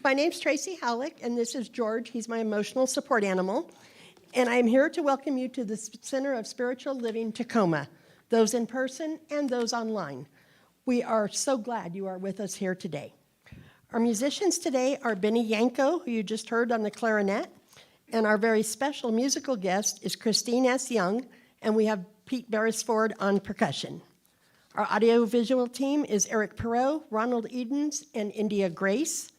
My name's Tracy Hallock, and this is George. He's my emotional support animal. And I'm here to welcome you to the Center of Spiritual Living Tacoma, those in person and those online. We are so glad you are with us here today. Our musicians today are Yangco, who you just heard on the clarinet, and our very special musical guest is ChristineEss Young, and we have Pete Beresford on percussion. Our audiovisual team is Erik, Ronald Edens, and India Grace.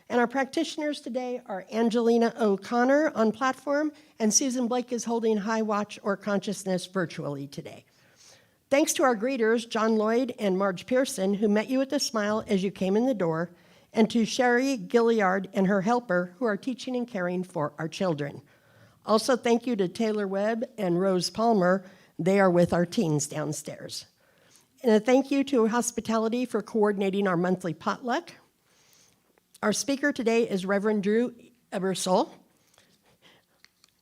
And our practitioners today are Angelina O'Connor on platform, and Susan Blake is holding high watch or consciousness virtually today. Thanks to our greeters, John Lloyd and Marge Pearson, who met you with a smile as you came in the door, and to Sherry Gilliard and her helper, who are teaching and caring for our children. Also, thank you to Taylor Webb and Rose Palmer. They are with our teens downstairs. And a thank you to Hospitality for coordinating our monthly potluck. Our speaker today is Reverend Drew Ebersole.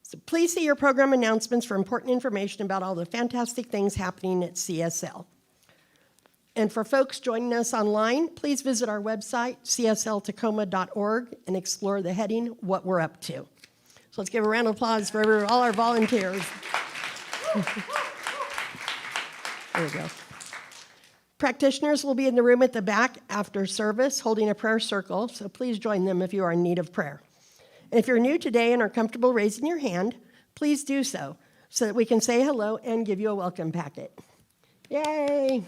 So please see your program announcements for important information about all the fantastic things happening at CSL. And for folks joining us online, please visit our website, csltacoma.org, and explore the heading, What We're Up To. So let's give a round of applause for all our volunteers. There we go. Practitioners will be in the room at the back after service holding a prayer circle, so please join them if you are in need of prayer. And if you're new today and are comfortable raising your hand, please do so that we can say hello and give you a welcome packet. Yay!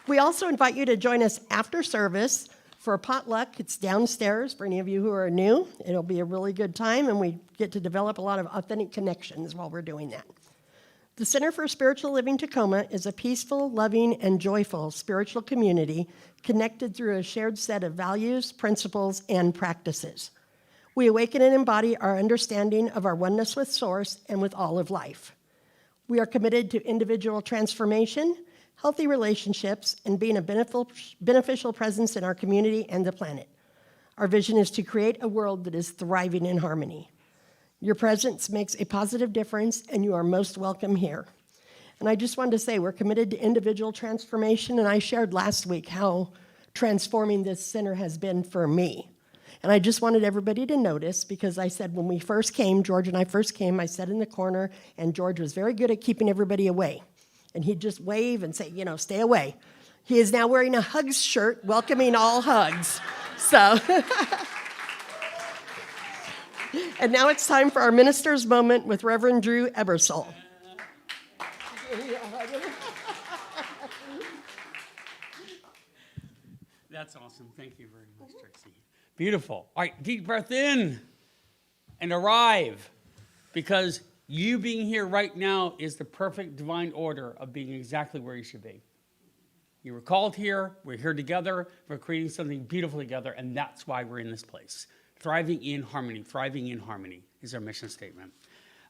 We also invite you to join us after service for a potluck. It's downstairs for any of you who are new. It'll be a really good time, and we get to develop a lot of authentic connections while we're doing that. The Center for Spiritual Living Tacoma is a peaceful, loving, and joyful spiritual community connected through a shared set of values, principles, and practices. We awaken and embody our understanding of our oneness with Source and with all of life. We are committed to individual transformation, healthy relationships, and being a beneficial presence in our community and the planet. Our vision is to create a world that is thriving in harmony. Your presence makes a positive difference, and you are most welcome here. And I just wanted to say we're committed to individual transformation, and I shared last week how transforming this center has been for me. And I just wanted everybody to notice, because I said when we first came, George and I first came, I sat in the corner, and George was very good at keeping everybody away. And he'd just wave and say, stay away. He is now wearing a hugs shirt, welcoming all hugs. So... And now it's time for our minister's moment with Reverend Drew Ebersole. That's awesome. Thank you very much, Tracy. Beautiful. All right, deep breath in and arrive, because you being here right now is the perfect divine order of being exactly where you should be. You were called here. We're here together. We're creating something beautiful together, and that's why we're in this place. Thriving in harmony is our mission statement.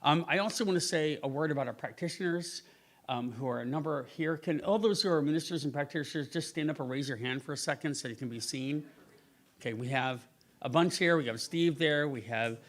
I also want to say a word about our practitioners, who are a number here. Can all those who are ministers and practitioners just stand up and raise your hand for a second so you can be seen? Okay, we have a bunch here. We have Steve there. We have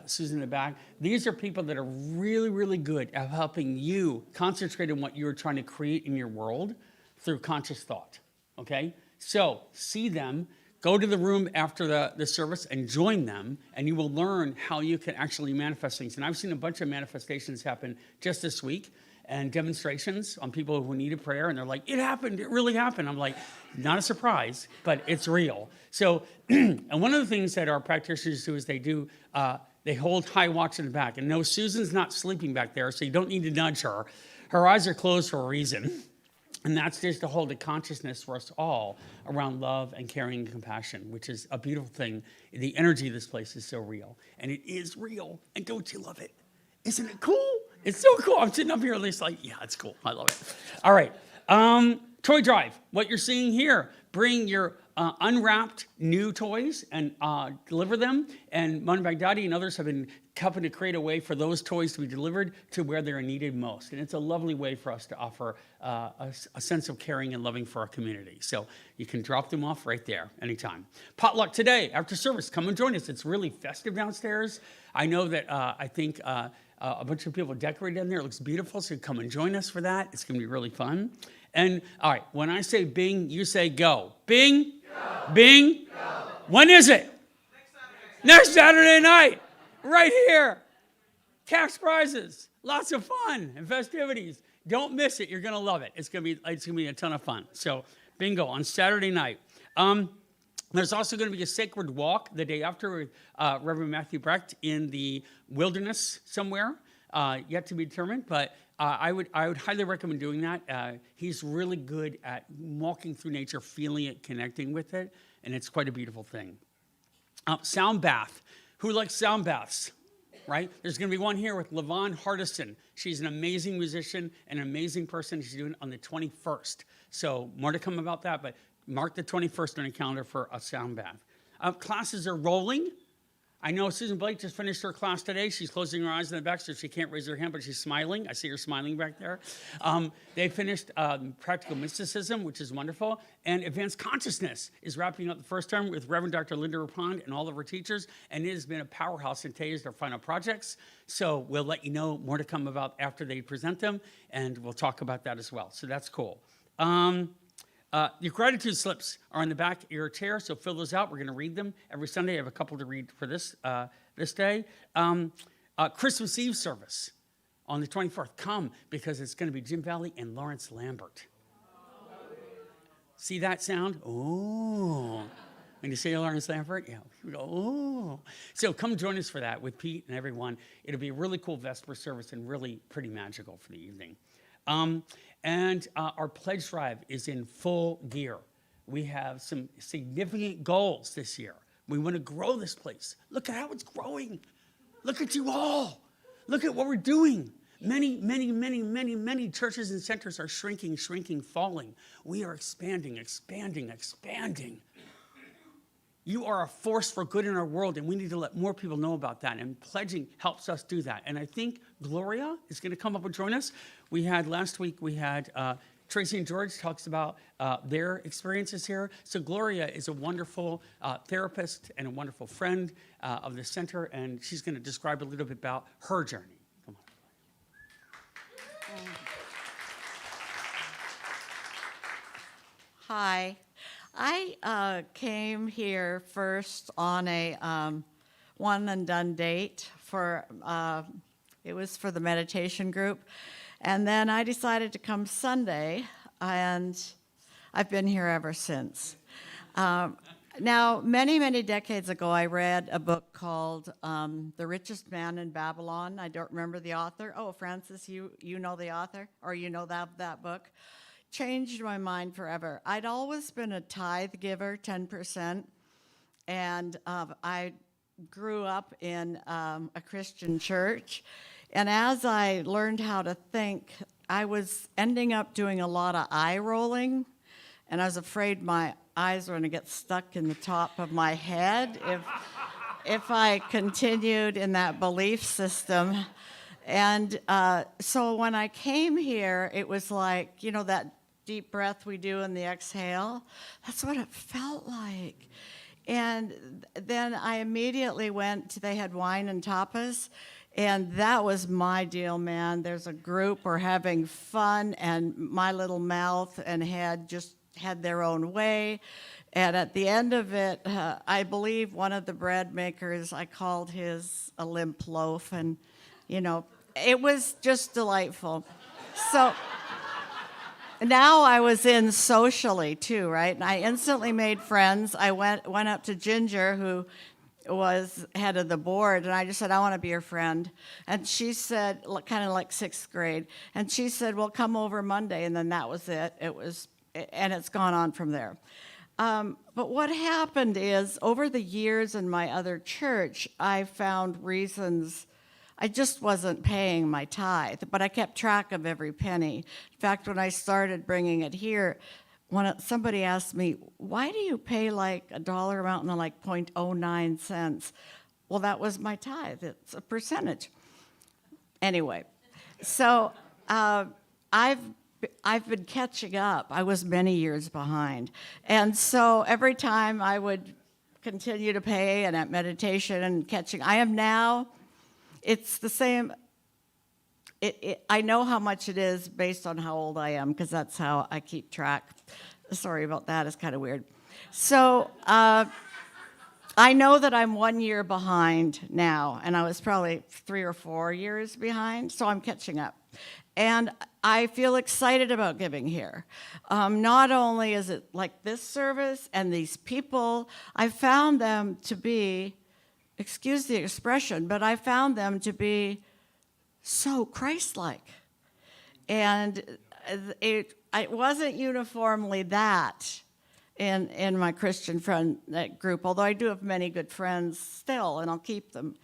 Susan in the back. These are people that are really, really good at helping you concentrate on what you're trying to create in your world through conscious thought, okay? So see them. Go to the room after the service and join them, and you will learn how you can actually manifest things. And I've seen a bunch of manifestations happen just this week, and demonstrations on people who needed prayer, and they're like, it happened, it really happened. I'm like, not a surprise, but it's real. So, and one of the things that our practitioners do is they hold high watch in the back. And no, Susan's not sleeping back there, so you don't need to nudge her. Her eyes are closed for a reason. And that's just to hold a consciousness for us all around love and caring and compassion, which is a beautiful thing. The energy of this place is so real. And it is real. And don't you love it? Isn't it cool? It's so cool. I'm sitting up here and it's like, yeah, it's cool. I love it. All right. Toy drive. What you're seeing here. Bring your unwrapped new toys and deliver them. And Manu Baghdadi and others have been helping to create a way for those toys to be delivered to where they're needed most. And it's a lovely way for us to offer a sense of caring and loving for our community. So you can drop them off right there anytime. Potluck today after service. Come and join us. It's really festive downstairs. I know that I think a bunch of people decorated in there. It looks beautiful. So come and join us for that. It's going to be really fun. And all right, when I say bing, you say go. Bing, go. Bing, go. When is it? Next Saturday night, right here. Cash prizes, lots of fun and festivities. Don't miss it. You're going to love it. It's going to be a ton of fun. So bingo on Saturday night. There's also going to be a sacred walk the day after with Reverend Matthew Brecht in the wilderness somewhere, yet to be determined. But I would highly recommend doing that. He's really good at walking through nature, feeling it, connecting with it, and it's quite a beautiful thing. Sound bath. Who likes sound baths? Right? There's going to be one here with Levon Hardison. She's an amazing musician, an amazing person. She's doing it on the 21st. So more to come about that, but mark the 21st on your calendar for a sound bath. Classes are rolling. I know Susan Blake just finished her class today. She's closing her eyes in the back, so she can't raise her hand, but she's smiling. I see her smiling back there. They finished Practical Mysticism, which is wonderful. And Advanced Consciousness is wrapping up the first term with Reverend Dr. Linda Rapond and all of her teachers. And it has been a powerhouse, and today is their final projects. So we'll let you know more to come about after they present them, and we'll talk about that as well. So that's cool. Your gratitude slips are on the back of your chair, so fill those out. We're going to read them every Sunday. I have a couple to read for this day. Christmas Eve service on the 24th. Come, because it's going to be Jim Valley and Lawrence Lambert. See that sound? Oh. When you say Lawrence Lambert, yeah, we go, oh. So come join us for that with Pete and everyone. It'll be a really cool Vesper service and really pretty magical for the evening. And our pledge drive is in full gear. We have some significant goals this year. We want to grow this place. Look at how it's growing. Look at you all. Look at what we're doing. Many churches and centers are shrinking, falling. We are expanding. You are a force for good in our world, and we need to let more people know about that. And pledging helps us do that. And I think Gloria is going to come up and join us. Last week, we had Tracy and George talks about their experiences here. So Gloria is a wonderful therapist and a wonderful friend of the center, and she's going to describe a little bit about her journey. Come on. Hi. I came here first on a one and done date for, it was for the meditation group. And then I decided to come Sunday, and I've been here ever since. Now, many decades ago, I read a book called The Richest Man in Babylon. I don't remember the author. Oh, Francis, you know the author? Or you know that book? Changed my mind forever. I'd always been a tithe giver, 10%, and I grew up in a Christian church. And as I learned how to think, I was ending up doing a lot of eye rolling, and I was afraid my eyes were going to get stuck in the top of my head if I continued in that belief system. And so when I came here, it was like, that deep breath we do in the exhale. That's what it felt like. And then I immediately they had wine and tapas, and that was my deal, man. There's a group, we're having fun, and my little mouth and head just had their own way. And at the end of it, I believe one of the bread makers, I called his a limp loaf, and, it was just delightful. So now I was in socially too, right? And I instantly made friends. I went up to Ginger, who was head of the board, and I just said, I want to be your friend. And she said, kind of like 6th grade, and she said, well, come over Monday, and then that was it. And it's gone on from there. But what happened is, over the years in my other church, I found reasons. I just wasn't paying my tithe, but I kept track of every penny. In fact, when I started bringing it here, somebody asked me, why do you pay like a dollar amount and like 0.09 cents? Well, that was my tithe. It's a percentage. Anyway, so I've been catching up. I was many years behind. And so every time I would continue to pay, and at meditation and catching, I am now, it's the same. I know how much it is based on how old I am, because that's how I keep track. Sorry about that, it's kind of weird. So I know that I'm 1 year behind now, and I was probably 3 or 4 years behind, so I'm catching up. And I feel excited about giving here. Not only is it like this service and these people, I found them to be, excuse the expression, but I found them to be so Christ-like. And it wasn't uniformly that in my Christian friend group, although I do have many good friends still, and I'll keep them.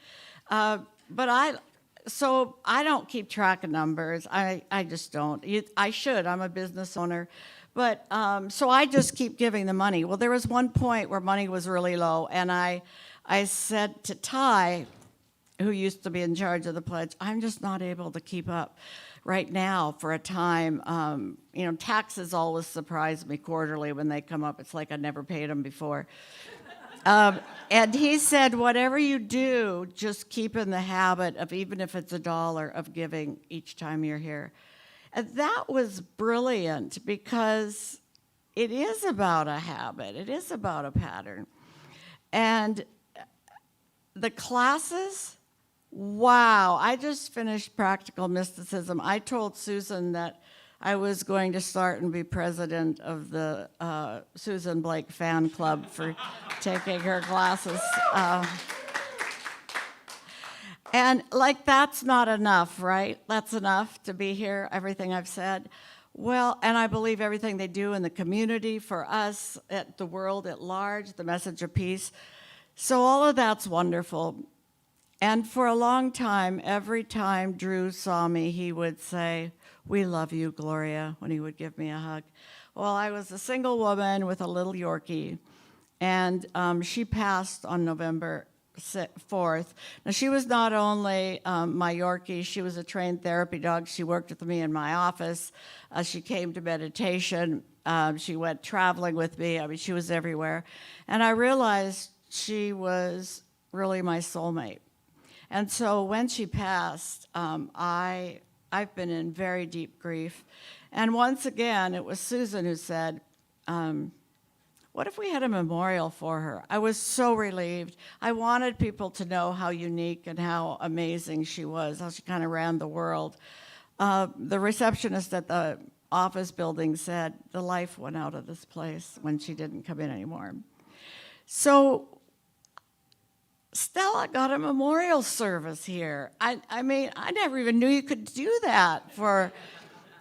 So I don't keep track of numbers. I just don't. I should. I'm a business owner. But so I just keep giving the money. Well, there was one point where money was really low, and I said to Ty, who used to be in charge of the pledge, I'm just not able to keep up right now for a time. Taxes always surprise me quarterly when they come up. It's like I never paid them before. And he said, whatever you do, just keep in the habit of, even if it's $1, of giving each time you're here. And that was brilliant, because it is about a habit. It is about a pattern. And the classes, wow, I just finished Practical Mysticism. I told Susan that I was going to start and be president of the Susan Blake fan club for taking her classes. And that's not enough, right? That's enough to be here, everything I've said. Well, and I believe everything they do in the community, for us, at the world at large, the message of peace. So all of that's wonderful. And for a long time, every time Drew saw me, he would say, "We love you, Gloria," when he would give me a hug. Well, I was a single woman with a little Yorkie, and she passed on November 4th. Now, she was not only my Yorkie, she was a trained therapy dog. She worked with me in my office. She came to meditation. She went traveling with me. I mean, she was everywhere. And I realized she was really my soulmate. And so when she passed, I've been in very deep grief. And once again, it was Susan who said, what if we had a memorial for her? I was so relieved. I wanted people to know how unique and how amazing she was, how she kind of ran the world. The receptionist at the office building said the life went out of this place when she didn't come in anymore. So Stella got a memorial service here. I mean, I never even knew you could do that for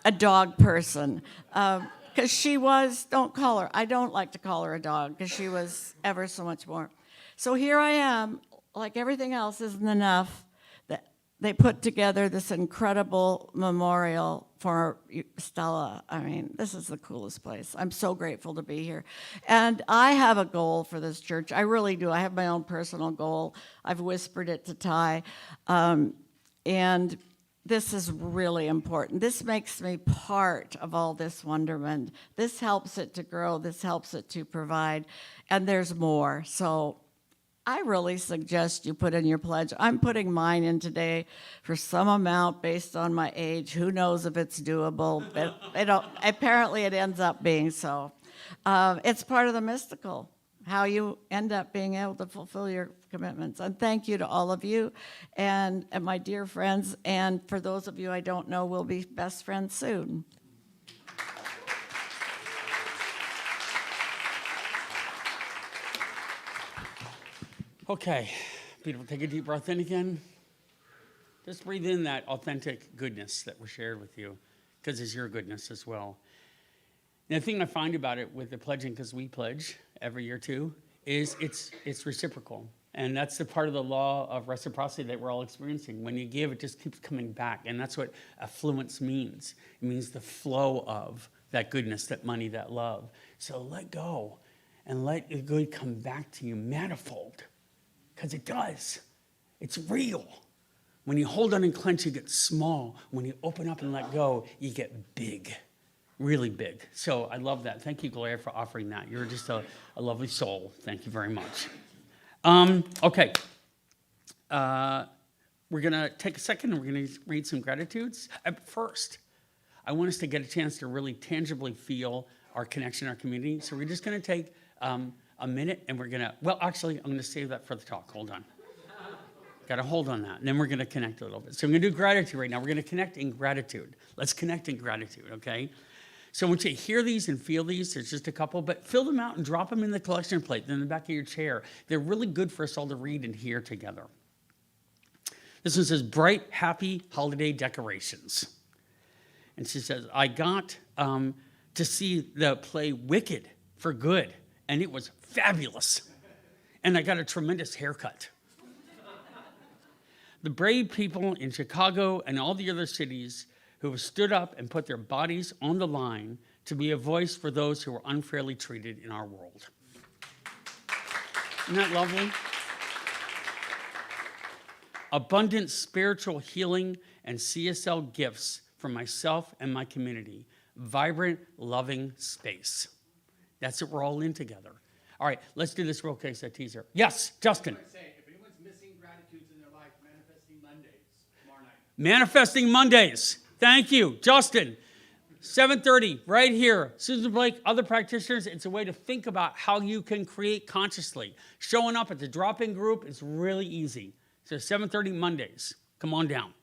a dog person. Because she was, I don't like to call her a dog, because she was ever so much more. So here I am, like everything else isn't enough, that they put together this incredible memorial for Stella. I mean, this is the coolest place. I'm so grateful to be here. And I have a goal for this church. I really do. I have my own personal goal. I've whispered it to Ty. And this is really important. This makes me part of all this wonderment. This helps it to grow. This helps it to provide. And there's more. So I really suggest you put in your pledge. I'm putting mine in today for some amount based on my age. Who knows if it's doable? Apparently it ends up being so. It's part of the mystical, how you end up being able to fulfill your commitments. And thank you to all of you and my dear friends. And for those of you I don't know, we'll be best friends soon. Okay, beautiful. Take a deep breath in again. Just breathe in that authentic goodness that was shared with you, because it's your goodness as well. And the thing I find about it with the pledging, because we pledge every year too, is it's reciprocal. And that's the part of the law of reciprocity that we're all experiencing. When you give, it just keeps coming back. And that's what affluence means. It means the flow of that goodness, that money, that love. So let go and let the good come back to you manifold. Because it does. It's real. When you hold on and clench, you get small. When you open up and let go, you get big, really big. So I love that. Thank you, Gloria, for offering that. You're just a lovely soul. Thank you very much. Okay. we're going to take a second and we're going to read some gratitudes. First, I want us to get a chance to really tangibly feel our connection, our community. So we're just going to take a minute and we're going to, well, actually, I'm going to save that for the talk. Hold on. Got to hold on that. And then we're going to connect a little bit. So I'm going to do gratitude right now. We're going to connect in gratitude. Let's connect in gratitude, okay? So once you hear these and feel these, there's just a couple, but fill them out and drop them in the collection plate in the back of your chair. They're really good for us all to read and hear together. This one says, bright, happy holiday decorations. And she says, I got to see the play Wicked for Good, and it was fabulous. And I got a tremendous haircut. The brave people in Chicago and all the other cities who have stood up and put their bodies on the line to be a voice for those who are unfairly treated in our world. Isn't that lovely? Abundant spiritual healing and CSL gifts for myself and my community. Vibrant, loving space. That's what we're all in together. All right, let's do this real quick as a teaser. Yes, Justin. If anyone's missing gratitudes in their life, Manifesting Mondays tomorrow night. Manifesting Mondays. Thank you, Justin. 7:30, right here. Susan Blake, other practitioners. It's a way to think about how you can create consciously. Showing up at the drop-in group is really easy. So 7:30 Mondays. Come on down.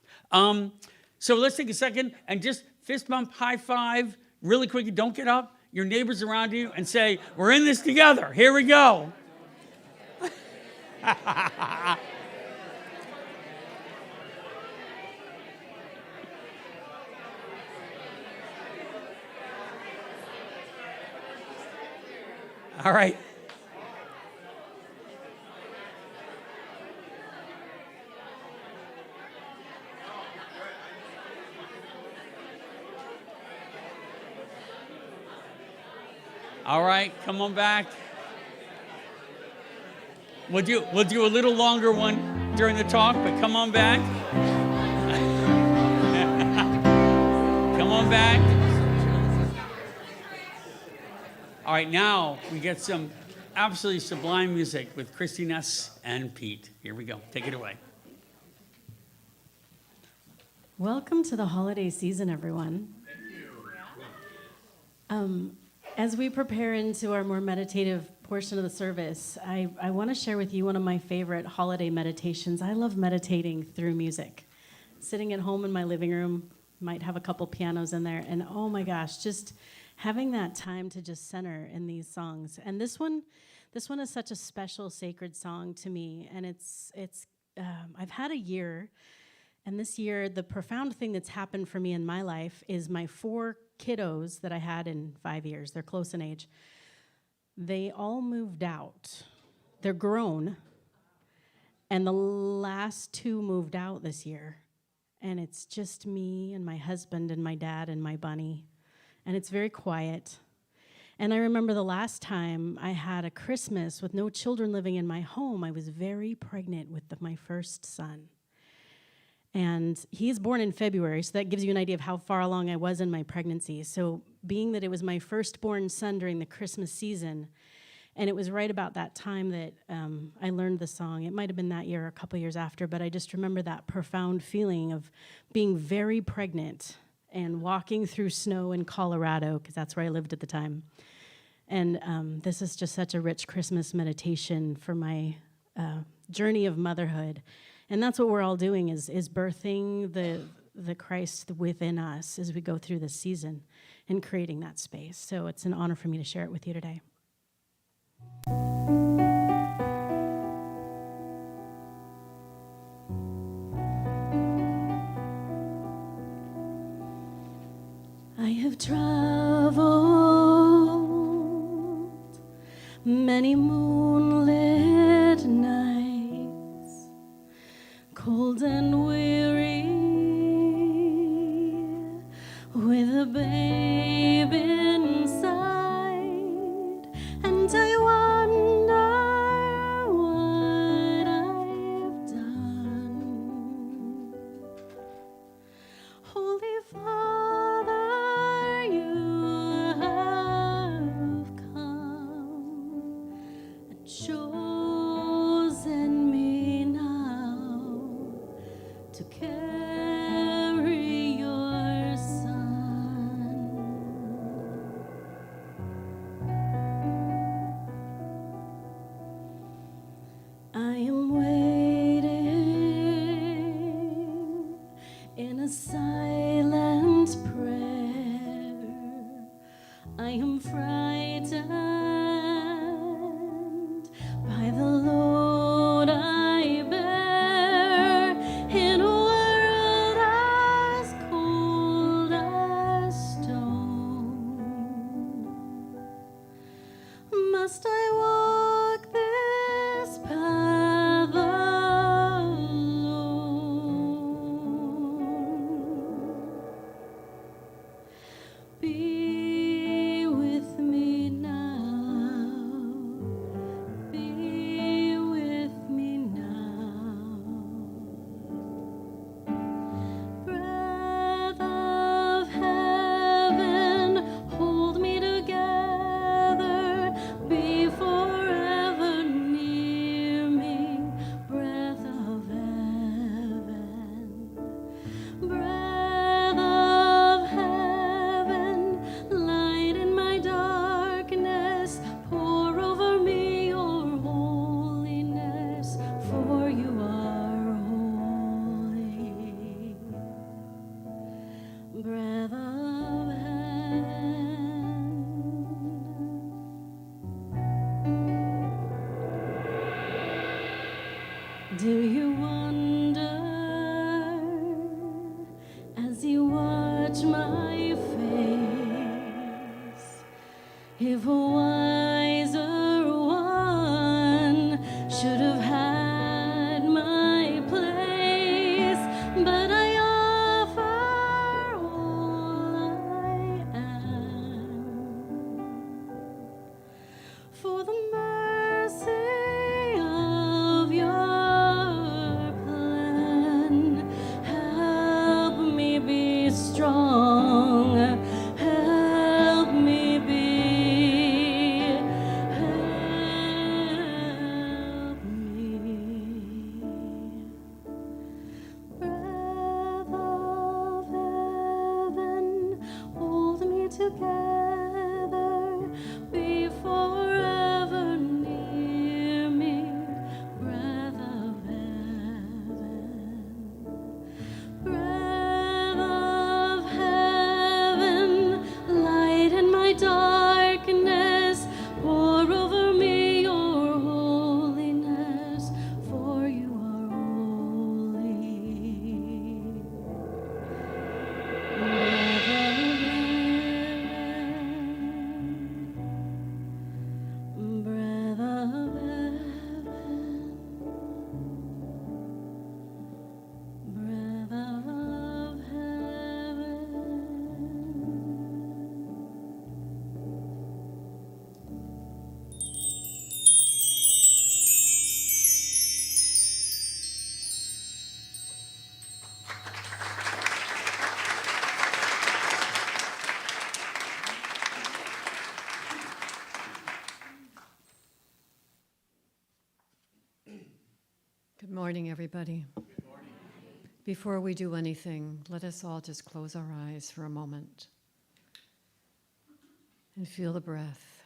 So let's take a second and just fist bump, high five, really quickly. Don't get up. Your neighbors around you and say, we're in this together. Here we go. All right. All right, come on back. We'll do a little longer one during the talk, but come on back. Come on back. All right, now we get some absolutely sublime music with ChristineEss and Pete. Here we go. Take it away. Welcome to the holiday season, everyone. As we prepare into our more meditative portion of the service, I want to share with you one of my favorite holiday meditations. I love meditating through music. Sitting at home in my living room, might have a couple pianos in there, and oh my gosh, just having that time to just center in these songs. And this one is such a special, sacred song to me, and it's I've had a year. And this year, the profound thing that's happened for me in my life is my 4 kiddos that I had in 5 years, they're close in age, they all moved out. They're grown, and the last 2 moved out this year. And it's just me and my husband and my dad and my bunny. And it's very quiet. And I remember the last time I had a Christmas with no children living in my home, I was very pregnant with my first son. And he's born in February, so that gives you an idea of how far along I was in my pregnancy. So being that it was my firstborn son during the Christmas season, and it was right about that time that I learned the song. It might have been that year or a couple years after, but I just remember that profound feeling of being very pregnant and walking through snow in Colorado, because that's where I lived at the time. And this is just such a rich Christmas meditation for my journey of motherhood. And that's what we're all doing is birthing the Christ within us as we go through this season and creating that space. So it's an honor for me to share it with you today. I have traveled many moonlit nights, cold and weary, with a babe inside, and I wonder what I've done. Holy Father, you have come and chosen me now to carry your son. I am waiting in a silent prayer. I am frightened by the load I bear in a world as cold as stone. Must I walk this path alone? Be with me now. Be with me now. Breath of heaven, hold me together. Be forever near me. Breath of heaven. Breath of heaven, light in my darkness, pour over me your holiness, for you are holy. Breath of heaven. Do you wonder as you watch my face if a wiser one should have had my place? But I offer all I am for the mercy of your plan. Help me be strong. Help me be. Help me. Breath of heaven, hold me together. Be forever near me. Breath of heaven. Breath of heaven, light in my darkness, pour over me your holiness, for you are holy. Breath of heaven, breath of heaven, breath of heaven. Good morning, everybody. Good morning. Before we do anything, let us all just close our eyes for a moment and feel the breath.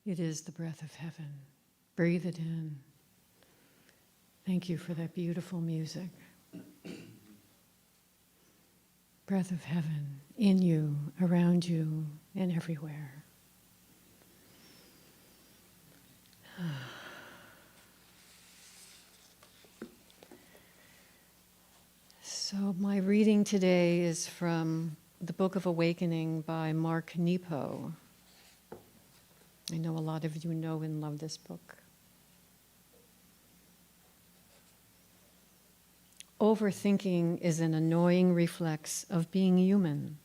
It is the breath of heaven. Breathe it in. Thank you for that beautiful music. Breath of heaven in you, around you, and everywhere. So my reading today is from the Book of Awakening by Mark Nepo. I know a lot of you know and love this book. Overthinking is an annoying reflex of being human.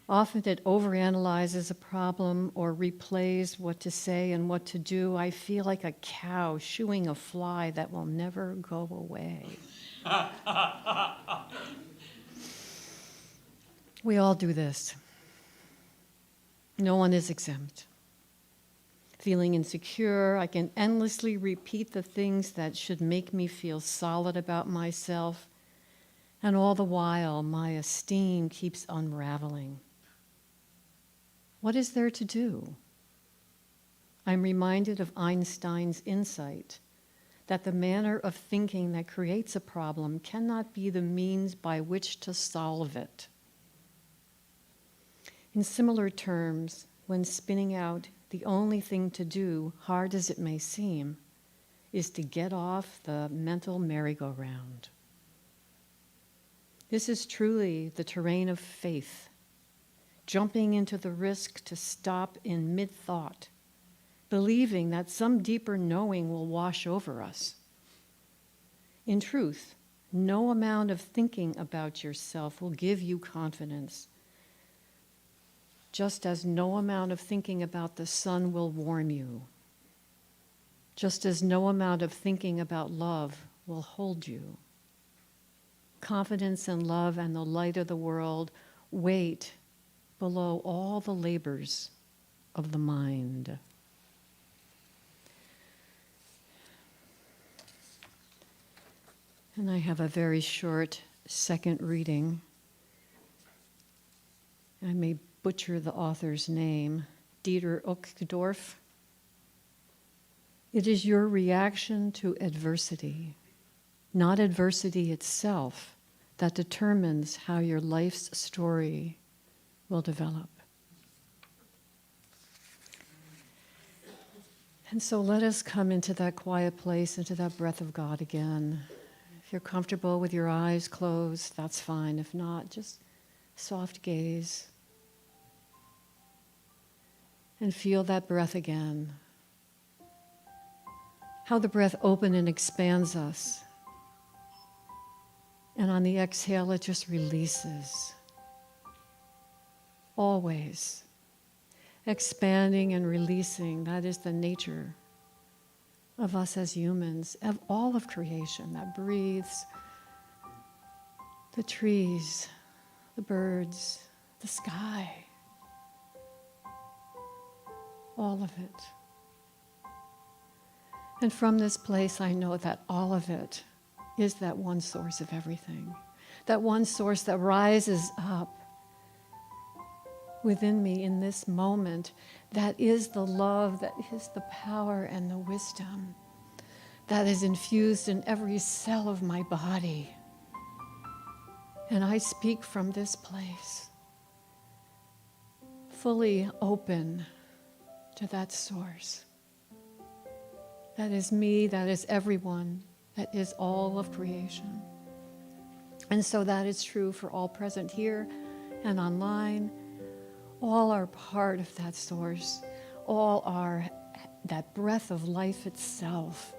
Often it overanalyzes a problem or replays what to say and what to do. I feel like a cow shooing a fly that will never go away. We all do this. No one is exempt. feeling insecure. I can endlessly repeat the things that should make me feel solid about myself. And all the while, my esteem keeps unraveling. What is there to do? I'm reminded of Einstein's insight that the manner of thinking that creates a problem cannot be the means by which to solve it. In similar terms, when spinning out, the only thing to do, hard as it may seem, is to get off the mental merry-go-round. This is truly the terrain of faith, jumping into the risk to stop in mid-thought, believing that some deeper knowing will wash over us. In truth, no amount of thinking about yourself will give you confidence, just as no amount of thinking about the sun will warm you, just as no amount of thinking about love will hold you. Confidence and love and the light of the world wait below all the labors of the mind. And I have a very short second reading. I may butcher the author's name, Dieter Uchtdorf. It is your reaction to adversity, not adversity itself, that determines how your life's story will develop. And so let us come into that quiet place, into that breath of God again. If you're comfortable with your eyes closed, that's fine. If not, just soft gaze. And feel that breath again. How the breath opens and expands us. And on the exhale, it just releases. Always. Expanding and releasing, that is the nature of us as humans, of all of creation that breathes. The trees, the birds, the sky. All of it. And from this place, I know that all of it is that one source of everything. That one source that rises up within me in this moment. That is the love, that is the power and the wisdom that is infused in every cell of my body. And I speak from this place, fully open to that source. That is me, that is everyone, that is all of creation. And so that is true for all present here and online. All are part of that source. All are that breath of life itself.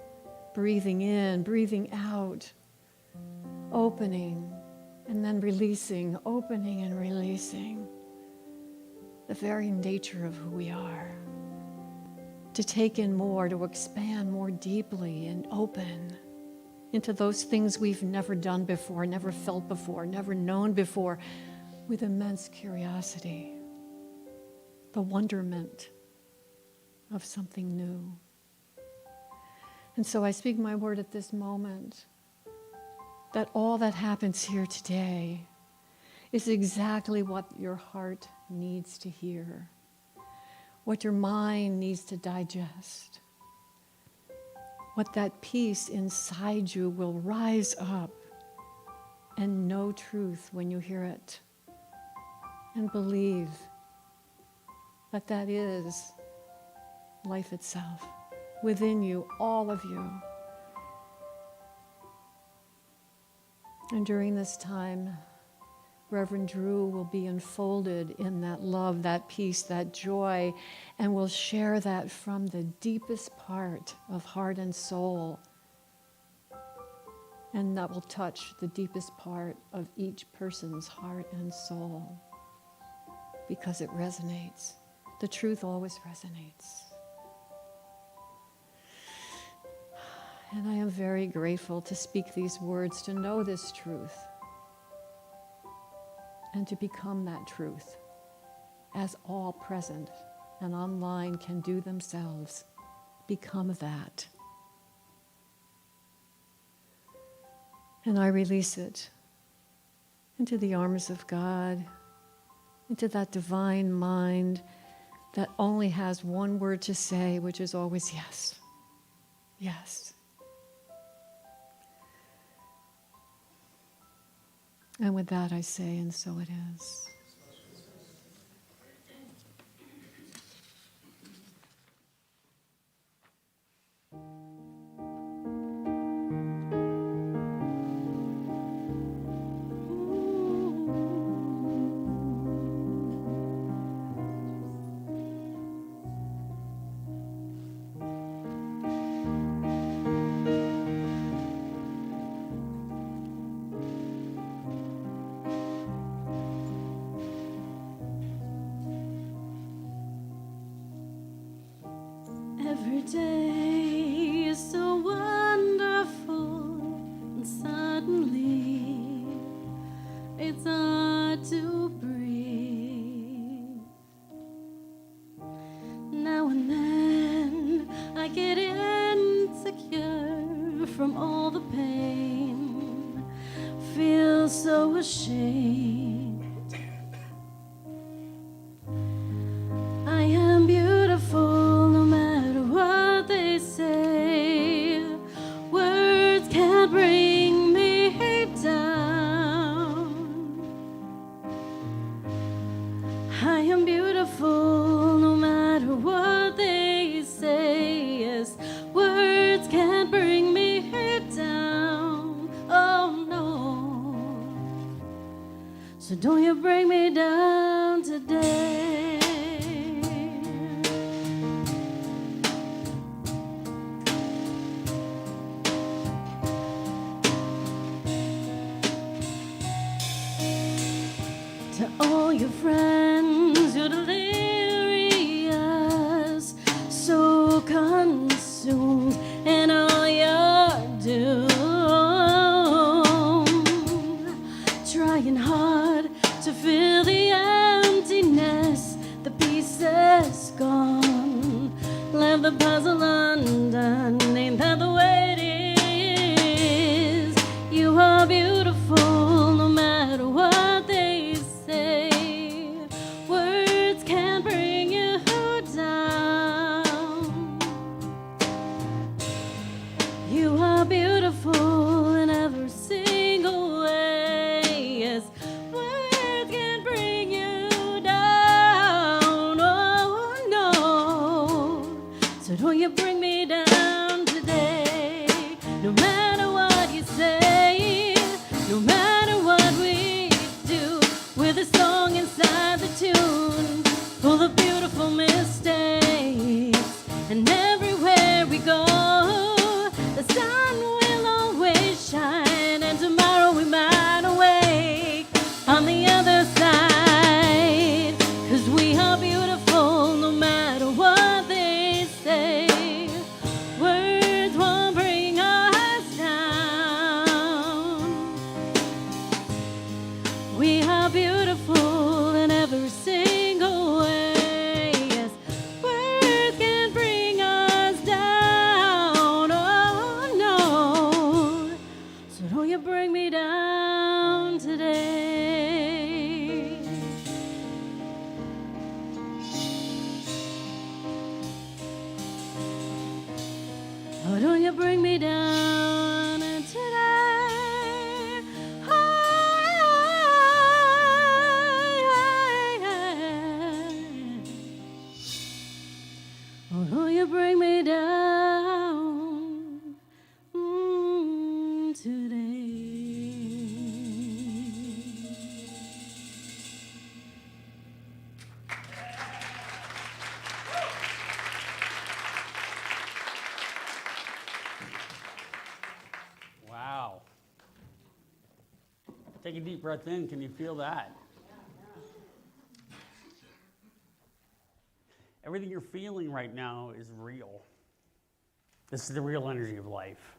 Breathing in, breathing out, opening, and then releasing, opening and releasing. The very nature of who we are. To take in more, to expand more deeply and open into those things we've never done before, never felt before, never known before, with immense curiosity. The wonderment of something new. And so I speak my word at this moment that all that happens here today is exactly what your heart needs to hear. What your mind needs to digest, what that peace inside you will rise up and know truth when you hear it, and believe that that is life itself, within you, all of you. And during this time, Reverend Drew will be enfolded in that love, that peace, that joy, and will share that from the deepest part of heart and soul. And that will touch the deepest part of each person's heart and soul, because it resonates. The truth always resonates. And I am very grateful to speak these words, to know this truth, and to become that truth as all present and online can do themselves. Become that. And I release it into the arms of God, into that divine mind that only has one word to say, which is always yes. Yes. And with that I say, and so it is. Every day is so wonderful, and suddenly it's hard to breathe. Now and then I get insecure from all the pain, feel so ashamed. I am beautiful no matter what they say. Words can't bring me down. I am beautiful no matter what they say. Yes, words can't bring me down. Oh no. So don't you bring me down today. To all your friends, you're delirious, so consumed in all you're doing, trying hard to fill the emptiness, the pieces gone, left the puzzle undone. Ain't that the way it is? You are beautiful no matter what they say. Words can't bring you down. You are beautiful in every single way. Yes, words can't bring you down. Oh no. So don't you bring me down today. No matter what you say, no matter what we do, with a song inside the tune, full of beautiful mistakes. And everywhere we go, the sun will always shine, and tomorrow we might awake on the other side. 'Cause we are beautiful no matter what they say. Words won't bring us down. We are beautiful in every single way. Yes, words can't bring us down. Oh no. So don't you bring me down today. Oh, don't you bring me down today. Oh, don't you bring me down today. Wow. Take a deep breath in. Can you feel that? Everything you're feeling right now is real. This is the real energy of life.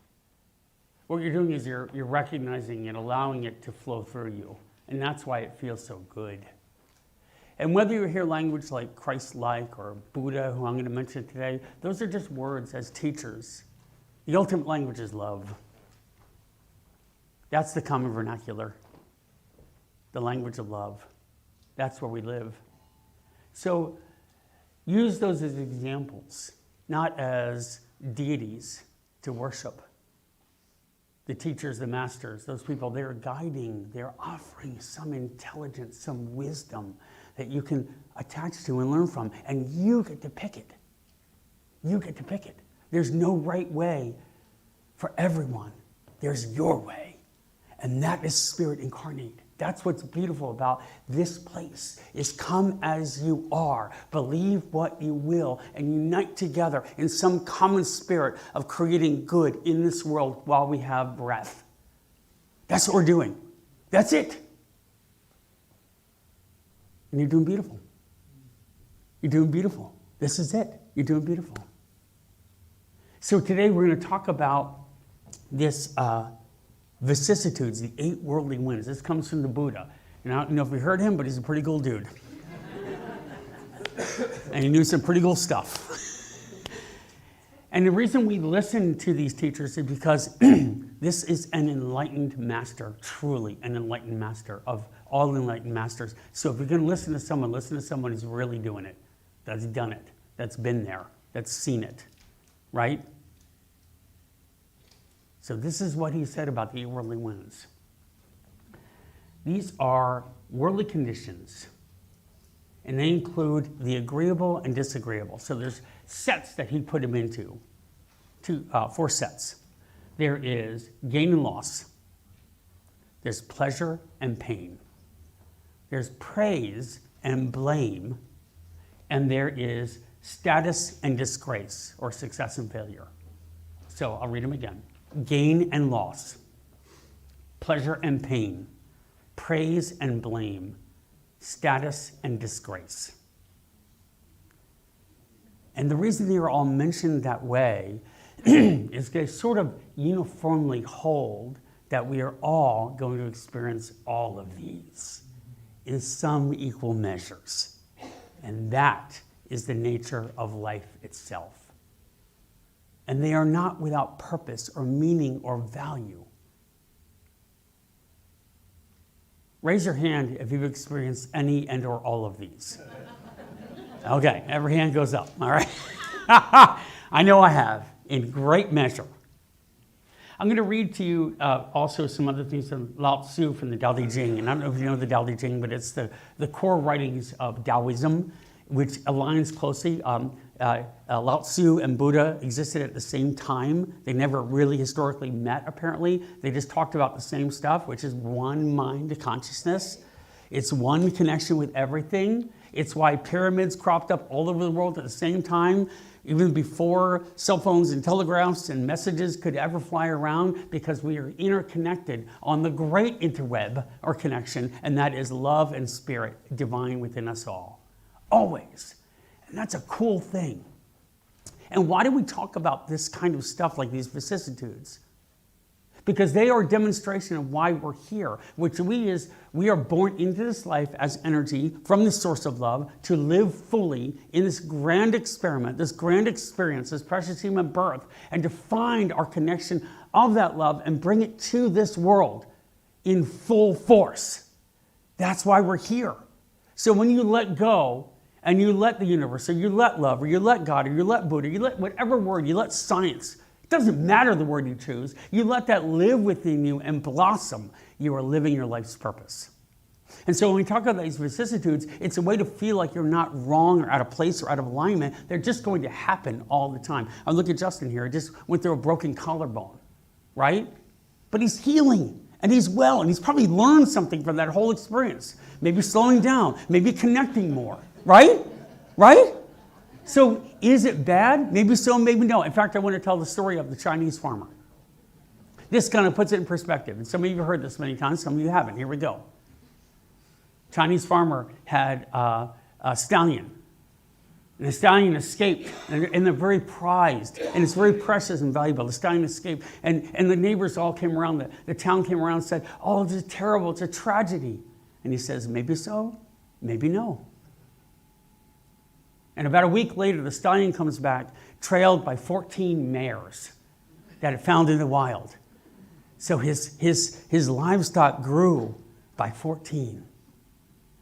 What you're doing is you're recognizing and allowing it to flow through you. And that's why it feels so good. And whether you hear language like Christ-like or Buddha, who I'm going to mention today, those are just words as teachers. The ultimate language is love. That's the common vernacular, the language of love. That's where we live. So use those as examples, not as deities to worship. The teachers, the masters, those people, they're guiding, they're offering some intelligence, some wisdom that you can attach to and learn from, and you get to pick it. You get to pick it. There's no right way for everyone. There's your way, and that is Spirit incarnate. That's what's beautiful about this place, is come as you are, believe what you will, and unite together in some common spirit of creating good in this world while we have breath. That's what we're doing. That's it. And you're doing beautiful. You're doing beautiful. This is it. You're doing beautiful. So today we're going to talk about this vicissitudes, the 8 worldly winds. This comes from the Buddha. And I don't know if you heard him, but he's a pretty cool dude. And he knew some pretty cool stuff. And the reason we listen to these teachers is because this is an enlightened master, truly an enlightened master of all enlightened masters. So if you're going to listen to someone who's really doing it, that's done it, that's been there, that's seen it, right? So this is what he said about the 8 worldly winds. These are worldly conditions, and they include the agreeable and disagreeable. So there's sets that he put them into, 4 sets. There is gain and loss. There's pleasure and pain. There's praise and blame. And there is status and disgrace, or success and failure. So I'll read them again. Gain and loss, pleasure and pain, praise and blame, status and disgrace. And the reason they are all mentioned that way is they sort of uniformly hold that we are all going to experience all of these in some equal measures. And that is the nature of life itself. And they are not without purpose or meaning or value. Raise your hand if you've experienced any and or all of these. Okay, every hand goes up, all right? I know I have, in great measure. I'm going to read to you also some other things from Lao Tzu from the Tao Te Ching. And I don't know if you know the Tao Te Ching, but it's the core writings of Taoism, which aligns closely. Lao Tzu and Buddha existed at the same time. They never really historically met, apparently. They just talked about the same stuff, which is one mind consciousness. It's one connection with everything. It's why pyramids cropped up all over the world at the same time, even before cell phones and telegraphs and messages could ever fly around, because we are interconnected on the great interweb or connection, and that is love and spirit divine within us all. Always. And that's a cool thing. And why do we talk about this kind of stuff like these vicissitudes? Because they are a demonstration of why we're here, which we are born into this life as energy from the source of love to live fully in this grand experiment, this grand experience, this precious human birth, and to find our connection of that love and bring it to this world in full force. That's why we're here. So when you let go, and you let the universe, or you let love, or you let God, or you let Buddha, you let whatever word, you let science. It doesn't matter the word you choose. You let that live within you and blossom. You are living your life's purpose. And so when we talk about these vicissitudes, it's a way to feel like you're not wrong or out of place or out of alignment. They're just going to happen all the time. I look at Justin here. He just went through a broken collarbone, right? But he's healing, and he's well, and he's probably learned something from that whole experience. Maybe slowing down, maybe connecting more. Right? Right? So is it bad? Maybe so, maybe no. In fact, I want to tell the story of the Chinese farmer. This kind of puts it in perspective. And some of you have heard this many times, some of you haven't. Here we go. Chinese farmer had a stallion. And the stallion escaped, and they're very prized, and it's very precious and valuable. The stallion escaped, and the neighbors all came around, the town came around and said, oh, this is terrible, it's a tragedy. And he says, maybe so, maybe no. And about a week later, the stallion comes back, trailed by 14 mares that it found in the wild. So his livestock grew by 14.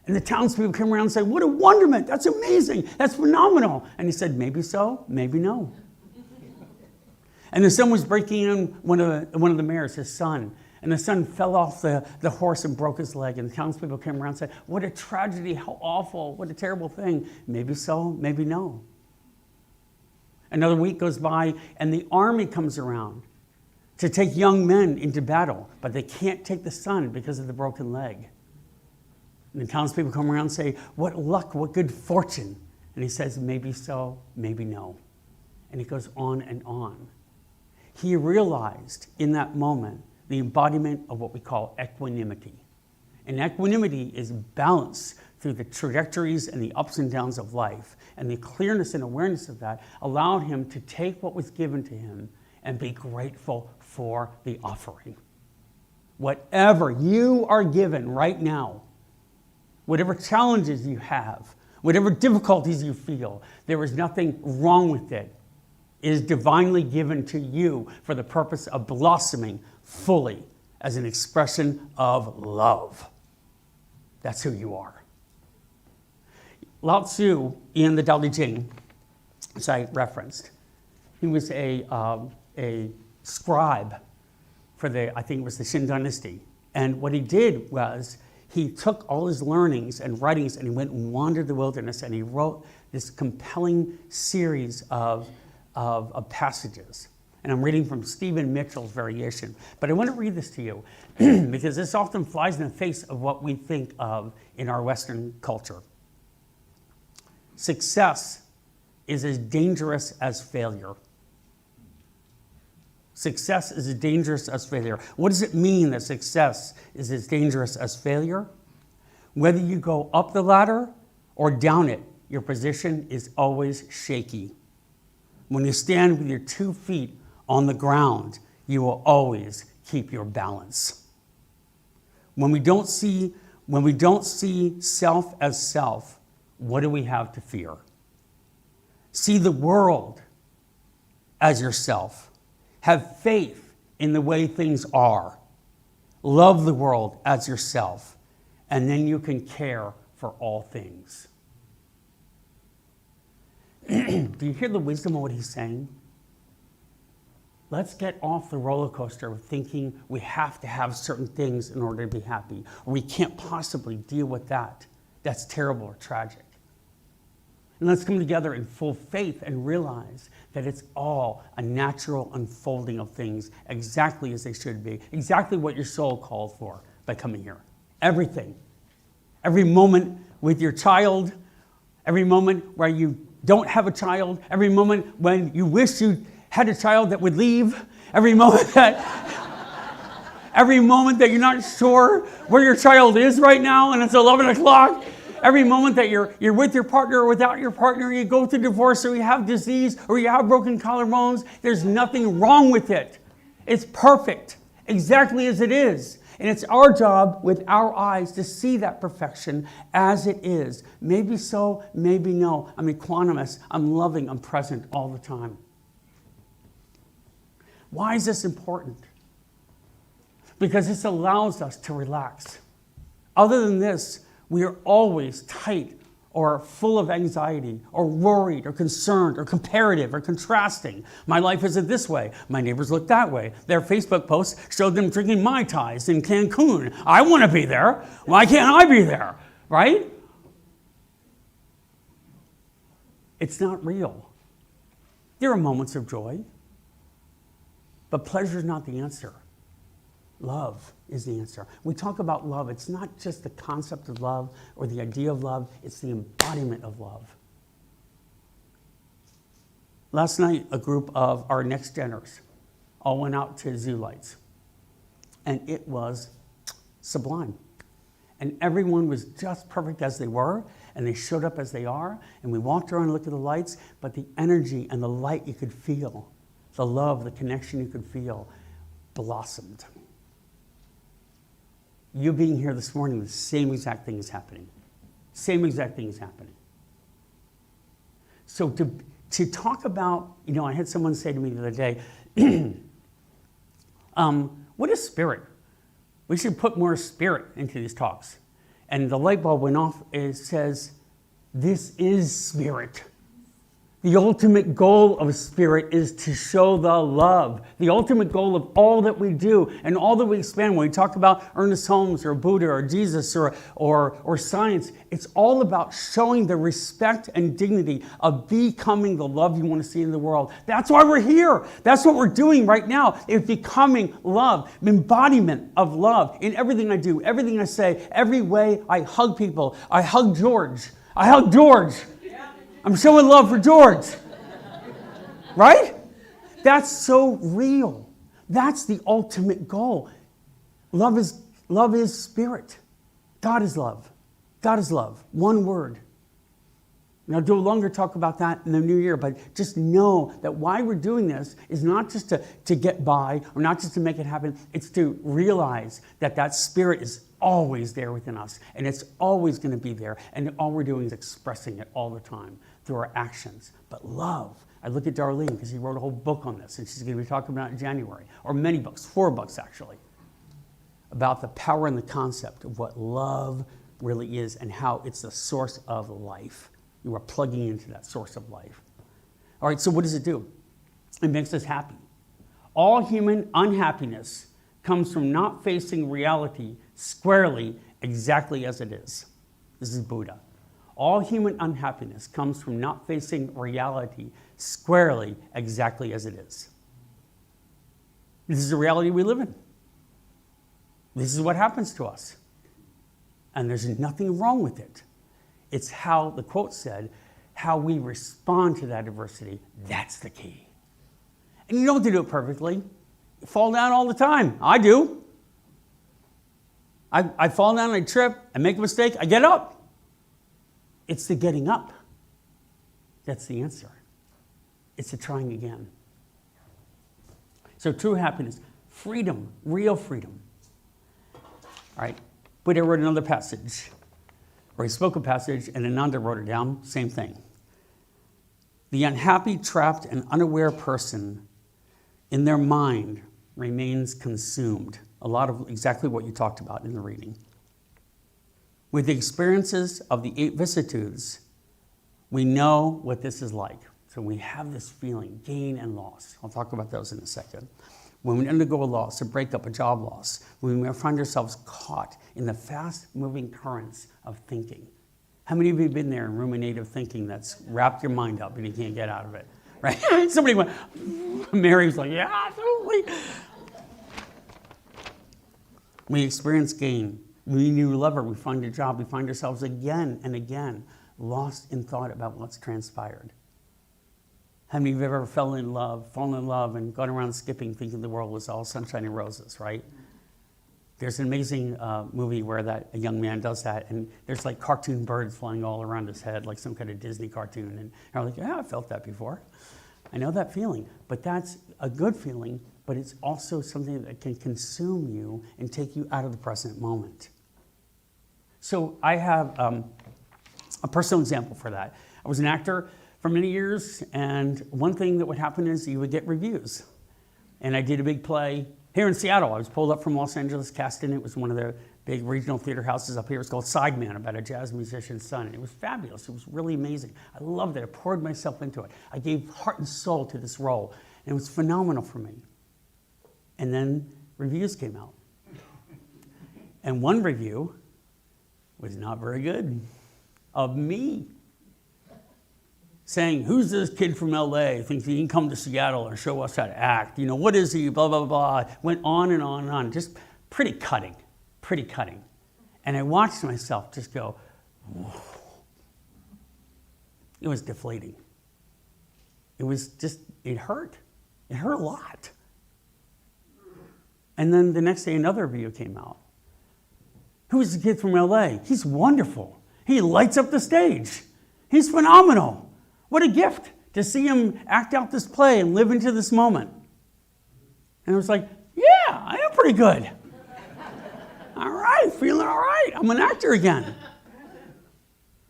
And the townspeople came around and said, what a wonderment, that's amazing, that's phenomenal. And he said, maybe so, maybe no. And the son was breaking in one of the mares, his son. And the son fell off the horse and broke his leg. And the townspeople came around and said, what a tragedy, how awful, what a terrible thing. Maybe so, maybe no. Another week goes by, and the army comes around to take young men into battle, but they can't take the son because of the broken leg. And the townspeople come around and say, what luck, what good fortune. And he says, maybe so, maybe no. And he goes on and on. He realized in that moment the embodiment of what we call equanimity. And equanimity is balance through the trajectories and the ups and downs of life. And the clearness and awareness of that allowed him to take what was given to him and be grateful for the offering. Whatever you are given right now, whatever challenges you have, whatever difficulties you feel, there is nothing wrong with it. It is divinely given to you for the purpose of blossoming fully as an expression of love. That's who you are. Lao Tzu in the Tao Te Ching, as I referenced, he was a scribe for I think it was the Shin dynasty. And what he did was he took all his learnings and writings and he went and wandered the wilderness and he wrote this compelling series of passages. And I'm reading from Stephen Mitchell's variation. But I want to read this to you because this often flies in the face of what we think of in our Western culture. Success is as dangerous as failure. Success is as dangerous as failure. What does it mean that success is as dangerous as failure? Whether you go up the ladder or down it, your position is always shaky. When you stand with your 2 feet on the ground, you will always keep your balance. When we don't see self as self, what do we have to fear? See the world as yourself. Have faith in the way things are. Love the world as yourself, and then you can care for all things. Do you hear the wisdom of what he's saying? Let's get off the roller coaster of thinking we have to have certain things in order to be happy, or we can't possibly deal with that. That's terrible or tragic. And let's come together in full faith and realize that it's all a natural unfolding of things exactly as they should be, exactly what your soul called for by coming here. Everything. Every moment with your child, every moment where you don't have a child, every moment when you wish you had a child that would leave, every moment that you're not sure where your child is right now and it's 11 o'clock, every moment that you're with your partner or without your partner, you go through divorce or you have disease or you have broken collarbones, there's nothing wrong with it. It's perfect, exactly as it is. And it's our job with our eyes to see that perfection as it is. Maybe so, maybe no. I'm equanimous, I'm loving, I'm present all the time. Why is this important? Because this allows us to relax. Other than this, we are always tight or full of anxiety or worried or concerned or comparative or contrasting. My life isn't this way. My neighbors look that way. Their Facebook posts showed them drinking Mai Tais in Cancun. I want to be there. Why can't I be there? Right? It's not real. There are moments of joy, but pleasure is not the answer. Love is the answer. We talk about love. It's not just the concept of love or the idea of love. It's the embodiment of love. Last night, a group of our next geners all went out to zoo lights. And it was sublime. And everyone was just perfect as they were. And they showed up as they are. And we walked around and looked at the lights. But the energy and the light you could feel, the love, the connection you could feel, blossomed. You being here this morning, the same exact thing is happening. Same exact thing is happening. So to talk about, I had someone say to me the other day, what is spirit? We should put more spirit into these talks. And the light bulb went off. It says, this is spirit. The ultimate goal of spirit is to show the love. The ultimate goal of all that we do and all that we expand. When we talk about Ernest Holmes or Buddha or Jesus or science, it's all about showing the respect and dignity of becoming the love you want to see in the world. That's why we're here. That's what we're doing right now, is becoming love, embodiment of love in everything I do, everything I say, every way I hug people. I hug George. I'm showing love for George. Right? That's so real. That's the ultimate goal. Love is spirit. God is love. God is love. One word. And I'll no longer talk about that in the new year, but just know that why we're doing this is not just to get by or not just to make it happen. It's to realize that spirit is always there within us, and it's always going to be there, and all we're doing is expressing it all the time through our actions. But love, I look at Darlene because she wrote a whole book on this, and she's going to be talking about it in January, or many books, 4 books actually, about the power and the concept of what love really is and how it's the source of life. You are plugging into that source of life. All right, so what does it do? It makes us happy. All human unhappiness comes from not facing reality squarely exactly as it is. This is Buddha. All human unhappiness comes from not facing reality squarely exactly as it is. This is the reality we live in. This is what happens to us. And there's nothing wrong with it. It's how, the quote said, how we respond to that adversity. That's the key. And you don't have to do it perfectly. You fall down all the time. I do. I fall down, I trip, I make a mistake, I get up. It's the getting up. That's the answer. It's the trying again. So true happiness, freedom, real freedom. All right, Buddha wrote another passage, or he spoke a passage, and Ananda wrote it down, same thing. The unhappy, trapped, and unaware person in their mind remains consumed. A lot of exactly what you talked about in the reading. With the experiences of the 8 vicissitudes, we know what this is like. So we have this feeling, gain and loss. I'll talk about those in a second. When we undergo a loss, a breakup, a job loss, when we find ourselves caught in the fast-moving currents of thinking. How many of you have been there in ruminative thinking that's wrapped your mind up and you can't get out of it? Right? Somebody went, Mary was like, yeah, absolutely. We experience gain. We need a lover, we find a job, we find ourselves again and again lost in thought about what's transpired. How many of you have ever fallen in love, and gone around skipping thinking the world was all sunshine and roses, right? There's an amazing movie where a young man does that, and there's like cartoon birds flying all around his head, like some kind of Disney cartoon. And I'm like, yeah, I felt that before. I know that feeling. But that's a good feeling, but it's also something that can consume you and take you out of the present moment. So I have a personal example for that. I was an actor for many years, and one thing that would happen is you would get reviews. And I did a big play here in Seattle. I was pulled up from Los Angeles, cast in it. It was one of the big regional theater houses up here. It's called Sideman, about a jazz musician's son. And it was fabulous. It was really amazing. I loved it. I poured myself into it. I gave heart and soul to this role. And it was phenomenal for me. And then reviews came out. And one review was not very good, of me, saying, who's this kid from LA, thinks he can come to Seattle and show us how to act? What is he, blah, blah, blah. Went on and on and on, just pretty cutting. And I watched myself just go, whoa. It was deflating. It was just, it hurt. It hurt a lot. And then the next day, another review came out. Who's the kid from LA? He's wonderful. He lights up the stage. He's phenomenal. What a gift to see him act out this play and live into this moment. And I was like, yeah, I am pretty good. All right, feeling all right. I'm an actor again.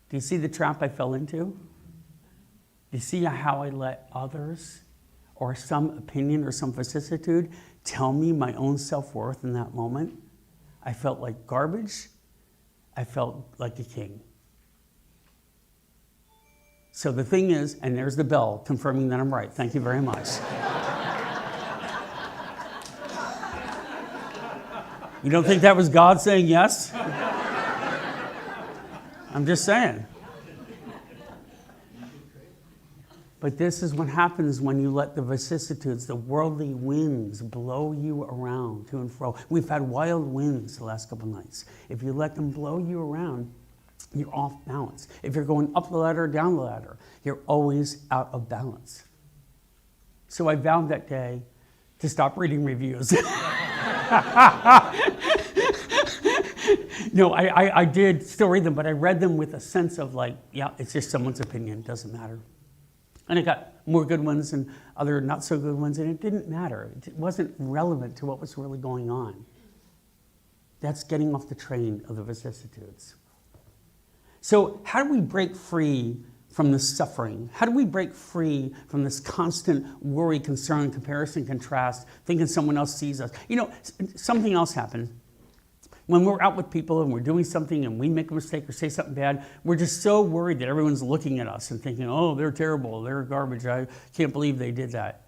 Do you see the trap I fell into? You see how I let others or some opinion or some vicissitude tell me my own self-worth in that moment? I felt like garbage. I felt like a king. So the thing is, and there's the bell confirming that I'm right. Thank you very much. You don't think that was God saying yes? I'm just saying. But this is what happens when you let the vicissitudes, the worldly winds, blow you around to and fro. We've had wild winds the last couple nights. If you let them blow you around, you're off balance. If you're going up the ladder or down the ladder, you're always out of balance. So I vowed that day to stop reading reviews. No, I did still read them, but I read them with a sense of like, yeah, it's just someone's opinion, doesn't matter. And I got more good ones and other not so good ones, and it didn't matter. It wasn't relevant to what was really going on. That's getting off the train of the vicissitudes. So how do we break free from this suffering? How do we break free from this constant worry, concern, comparison, contrast, thinking someone else sees us? You know, something else happened. When we're out with people and we're doing something and we make a mistake or say something bad, we're just so worried that everyone's looking at us and thinking, oh, they're terrible, they're garbage, I can't believe they did that.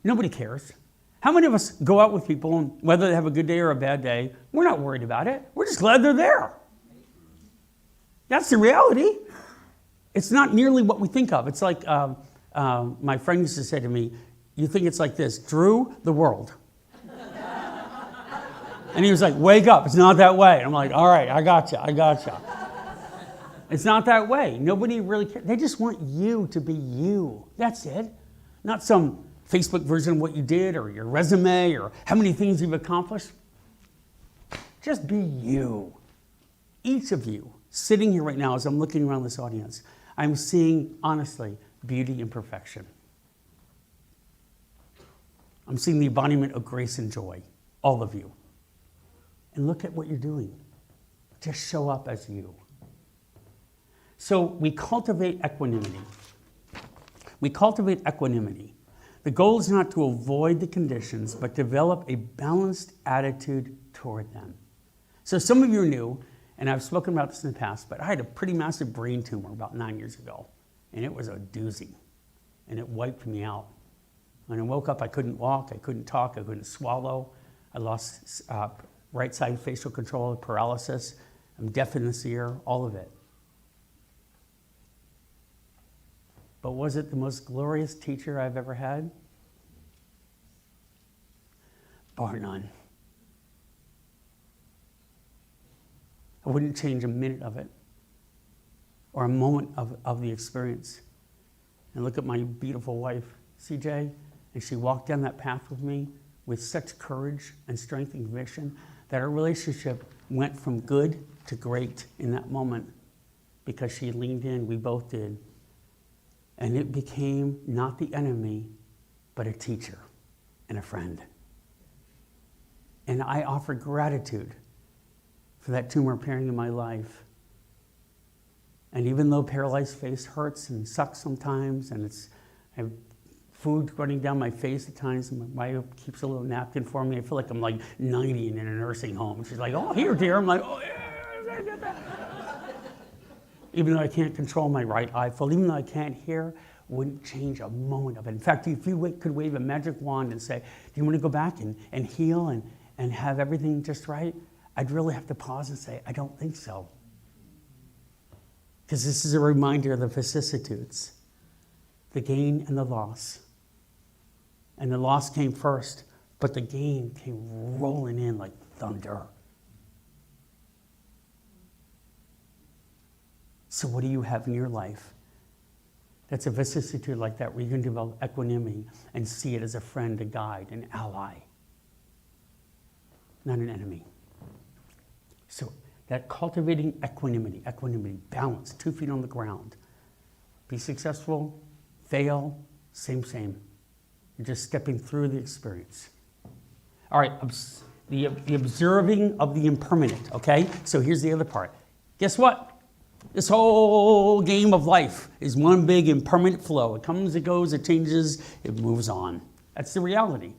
Nobody cares. How many of us go out with people and whether they have a good day or a bad day, we're not worried about it. We're just glad they're there. That's the reality. It's not nearly what we think of. It's like my friend used to say to me, you think it's like this, Drew, the world. And he was like, wake up, it's not that way. And I'm like, all right, I gotcha. It's not that way. Nobody really cares. They just want you to be you. That's it. Not some Facebook version of what you did or your resume or how many things you've accomplished. Just be you. Each of you sitting here right now as I'm looking around this audience, I'm seeing, honestly, beauty and perfection. I'm seeing the embodiment of grace and joy, all of you. And look at what you're doing. Just show up as you. So we cultivate equanimity. The goal is not to avoid the conditions, but develop a balanced attitude toward them. So some of you are new, and I've spoken about this in the past, but I had a pretty massive brain tumor about 9 years ago, and it was a doozy, and it wiped me out. When I woke up, I couldn't walk, I couldn't talk, I couldn't swallow. I lost right side facial control, paralysis. I'm deaf in this ear, all of it. But was it the most glorious teacher I've ever had? Bar none. I wouldn't change a minute of it or a moment of the experience. And look at my beautiful wife, CJ, and she walked down that path with me with such courage and strength and conviction that our relationship went from good to great in that moment because she leaned in, we both did. And it became not the enemy, but a teacher and a friend. And I offer gratitude for that tumor appearing in my life. And even though paralyzed face hurts and sucks sometimes, and I have food running down my face at times, and my wife keeps a little napkin for me. I feel like I'm like 90 and in a nursing home. She's like, oh, here, dear. I'm like, oh, yeah, I get that. Even though I can't control my right eye full, even though I can't hear, wouldn't change a moment of it. In fact, if you could wave a magic wand and say, do you want to go back and heal and have everything just right? I'd really have to pause and say, I don't think so. Because this is a reminder of the vicissitudes, the gain and the loss. And the loss came first, but the gain came rolling in like thunder. So what do you have in your life that's a vicissitude like that, where you can develop equanimity and see it as a friend, a guide, an ally, not an enemy? So that cultivating equanimity, balance, 2 feet on the ground. Be successful, fail, same. You're just stepping through the experience. All right, the observing of the impermanent, okay? So here's the other part. Guess what? This whole game of life is one big impermanent flow. It comes, it goes, it changes, it moves on. That's the reality.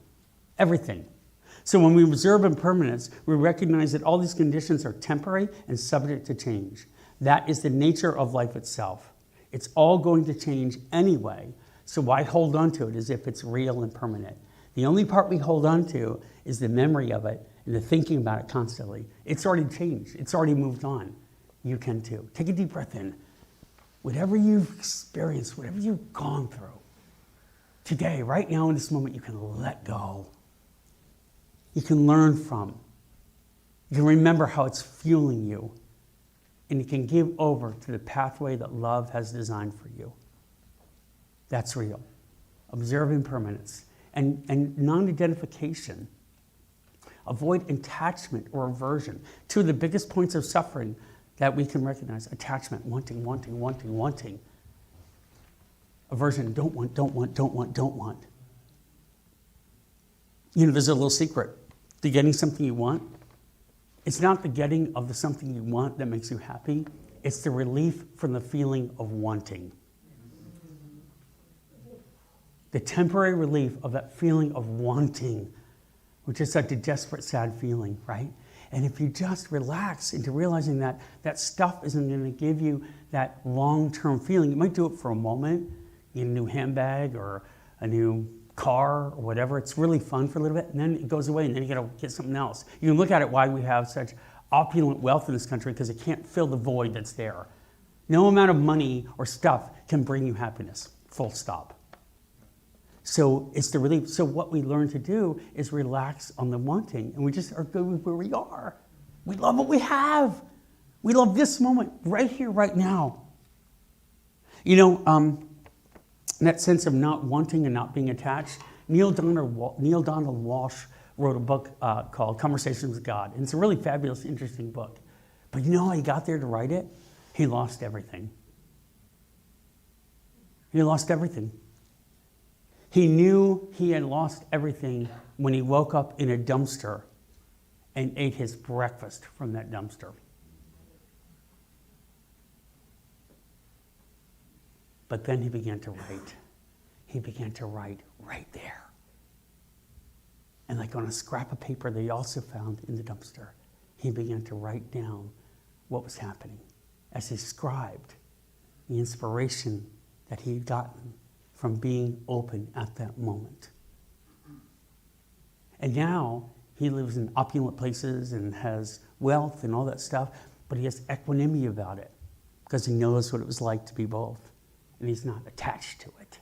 Everything. So when we observe impermanence, we recognize that all these conditions are temporary and subject to change. That is the nature of life itself. It's all going to change anyway, so why hold on to it as if it's real and permanent? The only part we hold on to is the memory of it and the thinking about it constantly. It's already changed. It's already moved on. You can too. Take a deep breath in. Whatever you've experienced, whatever you've gone through, today, right now in this moment, you can let go. You can learn from. You can remember how it's fueling you. And you can give over to the pathway that love has designed for you. That's real. Observe impermanence and non-identification. Avoid attachment or aversion. Two of the biggest points of suffering that we can recognize: attachment, wanting, wanting, wanting, wanting. Aversion, don't want, don't want, don't want, don't want. You know, there's a little secret to getting something you want. It's not the getting of the something you want that makes you happy. It's the relief from the feeling of wanting. The temporary relief of that feeling of wanting, which is such a desperate, sad feeling, right? And if you just relax into realizing that that stuff isn't going to give you that long-term feeling, you might do it for a moment, get a new handbag or a new car or whatever. It's really fun for a little bit, and then it goes away, and then you got to get something else. You can look at it why we have such opulent wealth in this country, because it can't fill the void that's there. No amount of money or stuff can bring you happiness, full stop. So it's the relief. So what we learn to do is relax on the wanting, and we just are good with where we are. We love what we have. We love this moment, right here, right now. You know, that sense of not wanting and not being attached, Neil Donald Walsh wrote a book called Conversations with God. And it's a really fabulous, interesting book. But you know how he got there to write it? He lost everything. He lost everything. He knew he had lost everything when he woke up in a dumpster and ate his breakfast from that dumpster. But then he began to write. He began to write right there. And like on a scrap of paper that he also found in the dumpster, he began to write down what was happening as he scribed the inspiration that he had gotten from being open at that moment. And now he lives in opulent places and has wealth and all that stuff, but he has equanimity about it because he knows what it was like to be both. And he's not attached to it.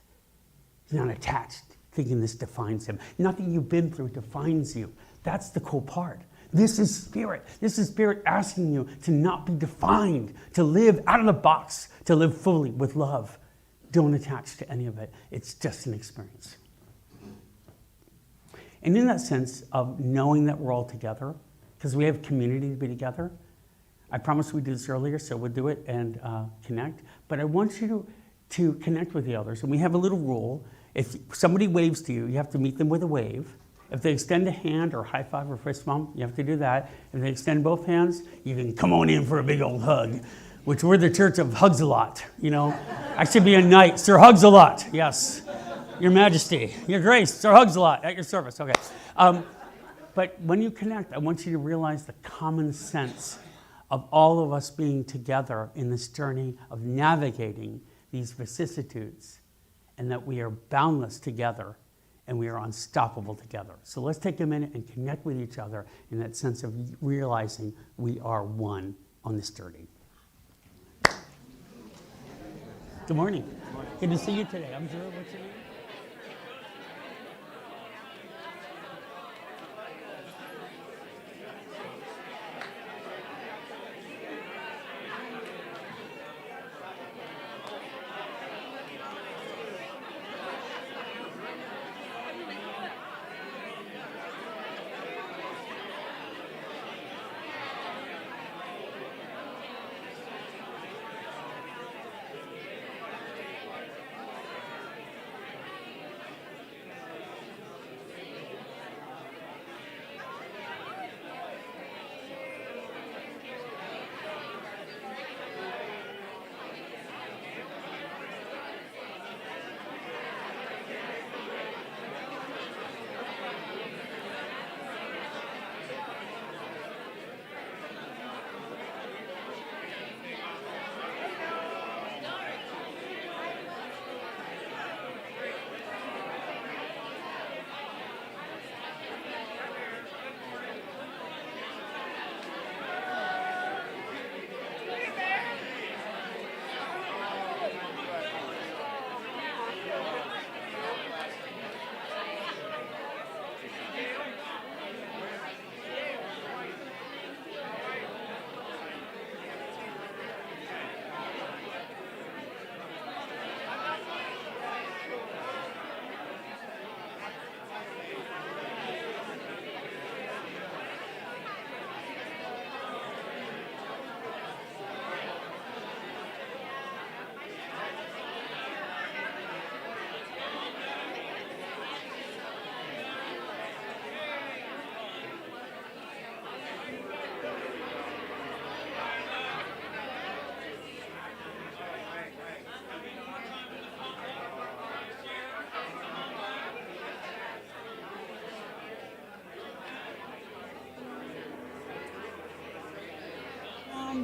He's not attached, thinking this defines him. Nothing you've been through defines you. That's the cool part. This is spirit. This is spirit asking you to not be defined, to live out of the box, to live fully with love. Don't attach to any of it. It's just an experience. And in that sense of knowing that we're all together, because we have community to be together, I promised we'd do this earlier, so we'll do it and connect. But I want you to connect with the others. And we have a little rule. If somebody waves to you, you have to meet them with a wave. If they extend a hand or high five or fist bump, you have to do that. If they extend both hands, you can come on in for a big old hug, which we're the church of hugs a lot, you know. I should be a knight. Sir Hugs a Lot, yes. Your Majesty, Your Grace, Sir Hugs a Lot, at your service, okay. But when you connect, I want you to realize the common sense of all of us being together in this journey of navigating these vicissitudes, and that we are boundless together and we are unstoppable together. So let's take a minute and connect with each other in that sense of realizing we are one on this journey. Good morning. Good to see you today. I'm Drew. What's your name?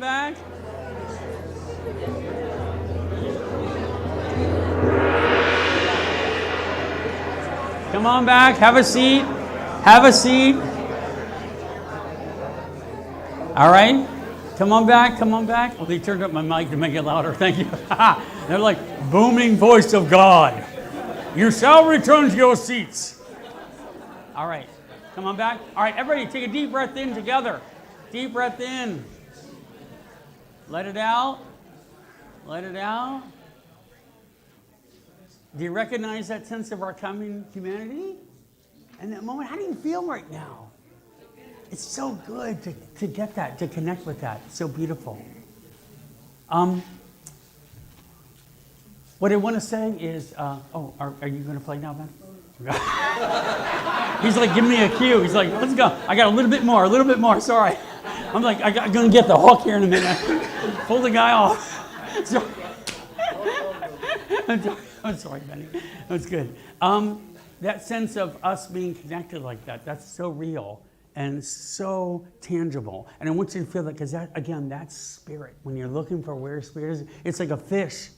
back. Come on back. Have a seat. Have a seat. All right. Come on back. Come on back. Well, they turned up my mic to make it louder. Thank you. They're like, booming voice of God. You shall return to your seats. All right. Come on back. All right, everybody take a deep breath in together. Deep breath in. Let it out. Let it out. Do you recognize that sense of our common humanity? And that moment, how do you feel right now? It's so good to get that, to connect with that. It's so beautiful. What I want to say is, are you going to play now, Ben? He's like, give me a cue. He's like, let's go. I got a little bit more, sorry. I'm like, I'm going to get the hook here in a minute. Pull the guy off. Sorry. I'm sorry, Benny. That's good. That sense of us being connected like that, that's so real and so tangible. And I want you to feel that, because that, again, that's spirit. When you're looking for where spirit is, it's like a fish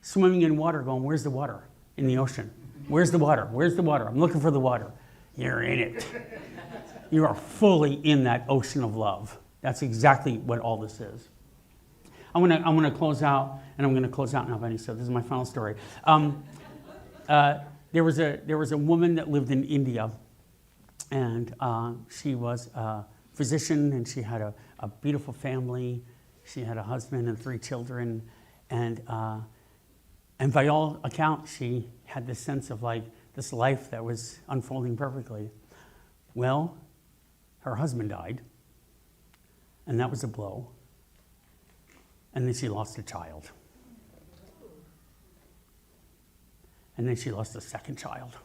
swimming in water going, where's the water? In the ocean. Where's the water? Where's the water? I'm looking for the water. You're in it. You are fully in that ocean of love. That's exactly what all this is. I'm gonna close out, and I'm gonna close out now, Benny. So this is my final story. There was a woman that lived in India, and she was a physician, and she had a beautiful family. She had a husband and 3 children, and by all accounts, she had this sense of like this life that was unfolding perfectly. Well, her husband died, and that was a blow. And then she lost a child. And then she lost a second child.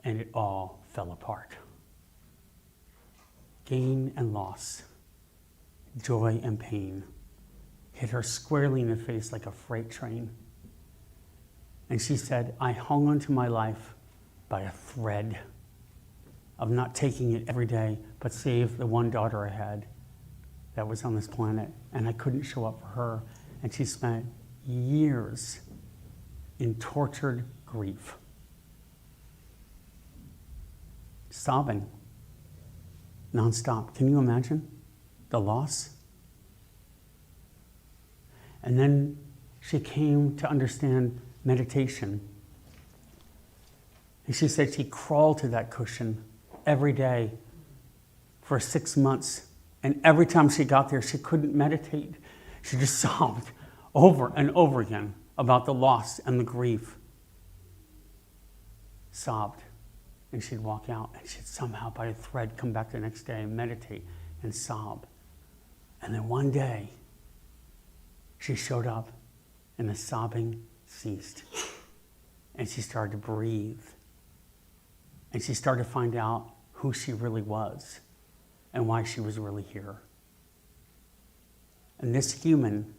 And it all fell apart. Gain and loss, joy and pain hit her squarely in the face like a freight train. And she said, I hung onto my life by a thread of not taking it every day, but save the one daughter I had that was on this planet, and I couldn't show up for her. And she spent years in tortured grief, sobbing nonstop. Can you imagine the loss? And then she came to understand meditation. And she said she crawled to that cushion every day for 6 months. And every time she got there, she couldn't meditate. She just sobbed over and over again about the loss and the grief. Sobbed. And she'd walk out, and she'd somehow, by a thread, come back the next day and meditate and sob. And then one day, she showed up, and the sobbing ceased. And she started to breathe. And she started to find out who she really was and why she was really here. And this human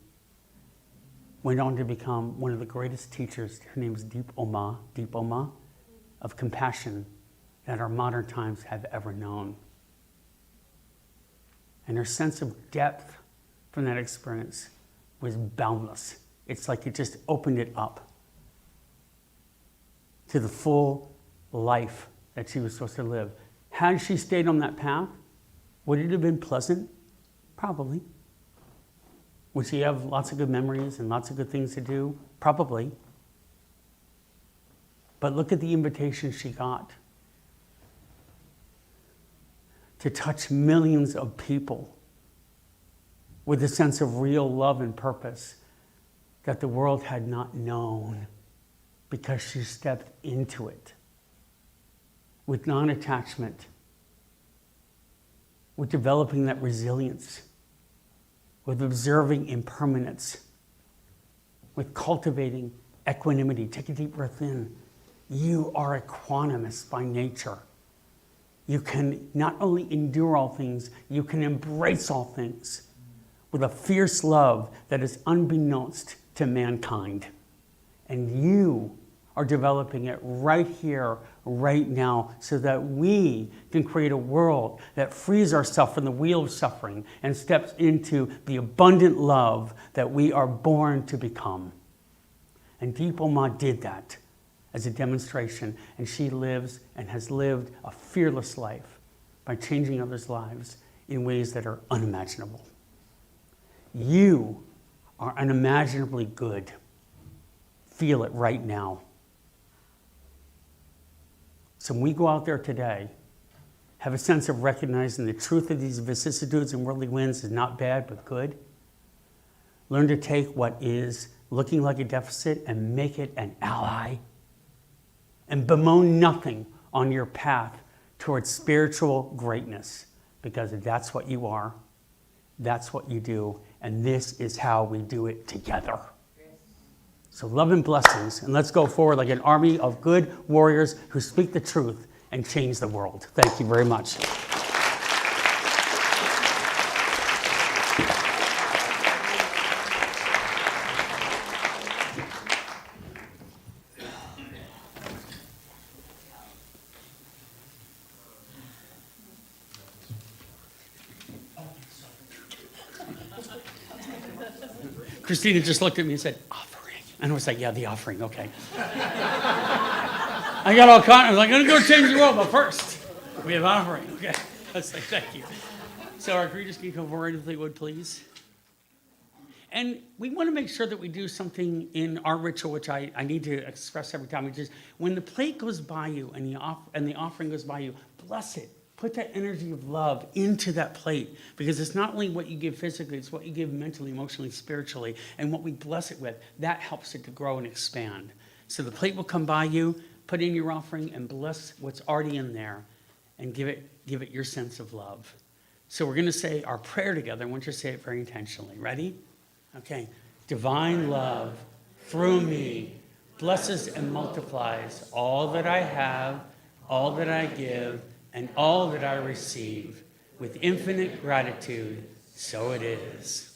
went on to become one of the greatest teachers. Her name is Deep Oma, of compassion that our modern times have ever known. And her sense of depth from that experience was boundless. It's like it just opened it up to the full life that she was supposed to live. Had she stayed on that path, would it have been pleasant? Probably. Would she have lots of good memories and lots of good things to do? Probably. But look at the invitation she got to touch millions of people with a sense of real love and purpose that the world had not known, because she stepped into it with non-attachment, with developing that resilience, with observing impermanence, with cultivating equanimity. Take a deep breath in. You are equanimous by nature. You can not only endure all things, you can embrace all things with a fierce love that is unbeknownst to mankind. And you are developing it right here, right now, so that we can create a world that frees ourselves from the wheel of suffering and steps into the abundant love that we are born to become. And Deepa Ma did that as a demonstration, and she lives and has lived a fearless life by changing others' lives in ways that are unimaginable. You are unimaginably good. Feel it right now. So when we go out there today, have a sense of recognizing the truth of these vicissitudes and worldly winds is not bad, but good. Learn to take what is looking like a deficit and make it an ally. And bemoan nothing on your path towards spiritual greatness, because that's what you are, that's what you do, and this is how we do it together. So love and blessings, and let's go forward like an army of good warriors who speak the truth and change the world. Thank you very much. Christina just looked at me and said, offering. And I was like, yeah, the offering, okay. I got all caught. I was like, I'm going to go change the world, but first, we have offering, okay. I was like, thank you. So our greeters can come forward if they would, please. And we want to make sure that we do something in our ritual, which I need to express every time, which is when the plate goes by you and the offering goes by you, bless it. Put that energy of love into that plate, because it's not only what you give physically, it's what you give mentally, emotionally, spiritually, and what we bless it with. That helps it to grow and expand. So the plate will come by you, put in your offering, and bless what's already in there, and give it your sense of love. So we're going to say our prayer together. I want you to say it very intentionally. Ready? Okay. Divine love through me blesses and multiplies all that I have, all that I give, and all that I receive. With infinite gratitude, so it is.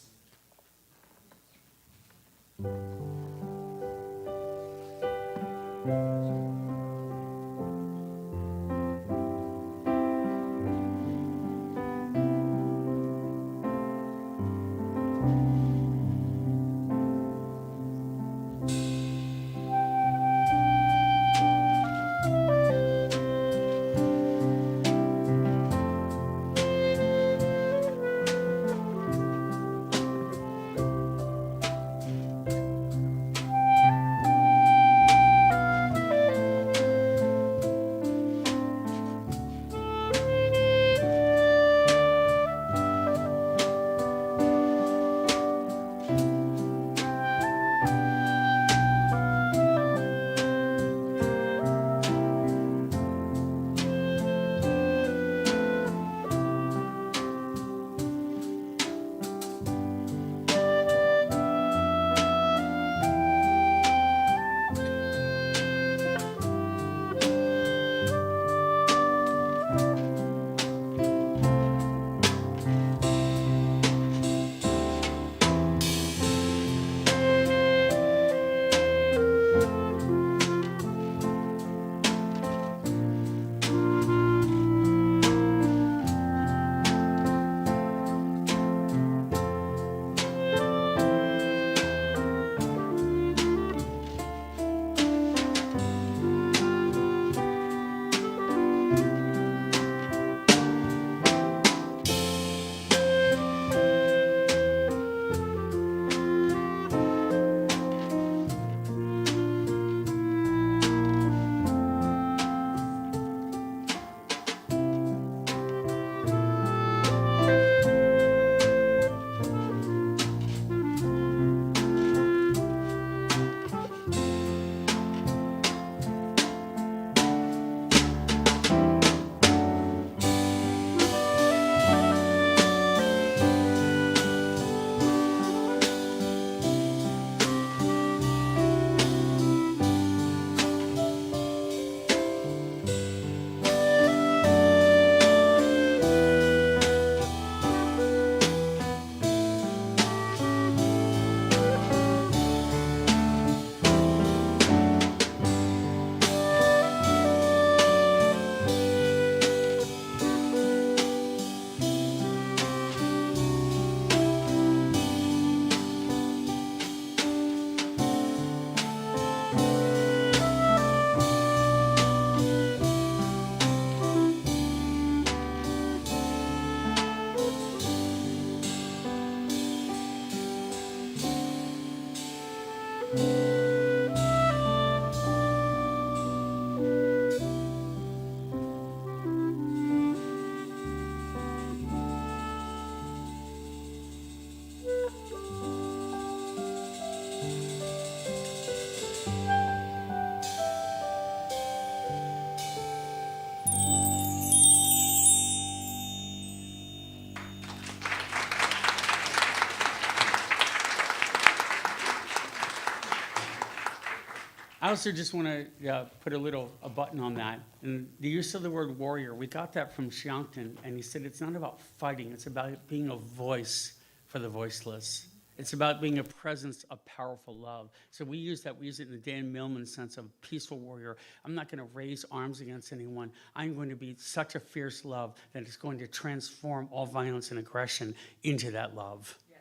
I also just want to put a button on that. And the use of the word warrior, we got that from Xiangtan, and he said it's not about fighting, it's about being a voice for the voiceless. It's about being a presence of powerful love. So we use that, we use it in the Dan Millman sense of peaceful warrior. I'm not going to raise arms against anyone. I'm going to be such a fierce love that it's going to transform all violence and aggression into that love. Yes.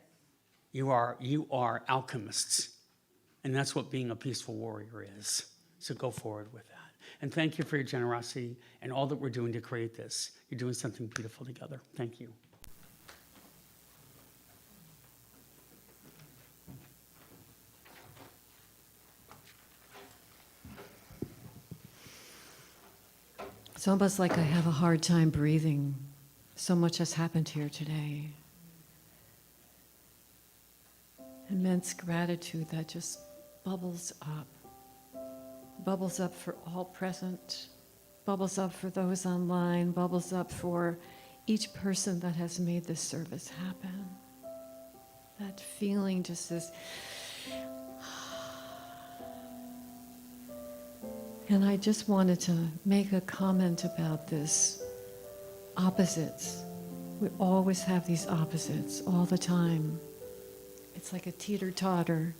You are alchemists. And that's what being a peaceful warrior is. So go forward with that. And thank you for your generosity and all that we're doing to create this. You're doing something beautiful together. Thank you. It's almost like I have a hard time breathing. So much has happened here today. Immense gratitude that just bubbles up for all present, bubbles up for those online, bubbles up for each person that has made this service happen. That feeling just is, and I just wanted to make a comment about this, opposites. We always have these opposites all the time. It's like a teeter-totter,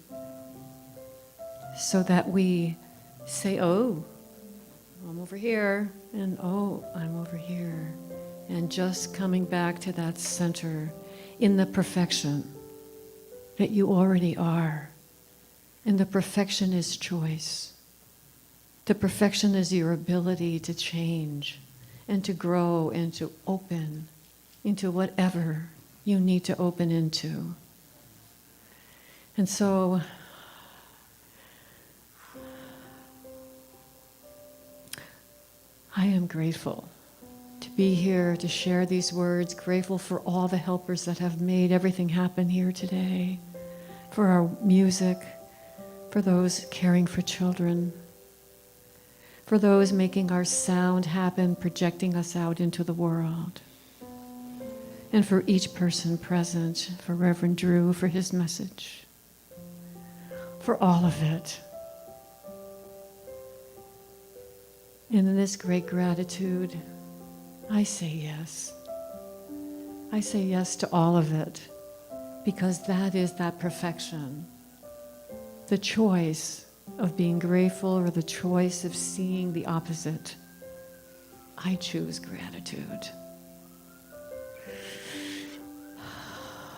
so that we say, oh, I'm over here, and oh, I'm over here. And just coming back to that center in the perfection that you already are. And the perfection is choice. The perfection is your ability to change and to grow and to open into whatever you need to open into. And so, I am grateful to be here, to share these words, grateful for all the helpers that have made everything happen here today, for our music, for those caring for children, for those making our sound happen, projecting us out into the world, and for each person present, for Reverend Drew, for his message, for all of it. And in this great gratitude, I say yes. I say yes to all of it, because that is that perfection. The choice of being grateful or the choice of seeing the opposite. I choose gratitude.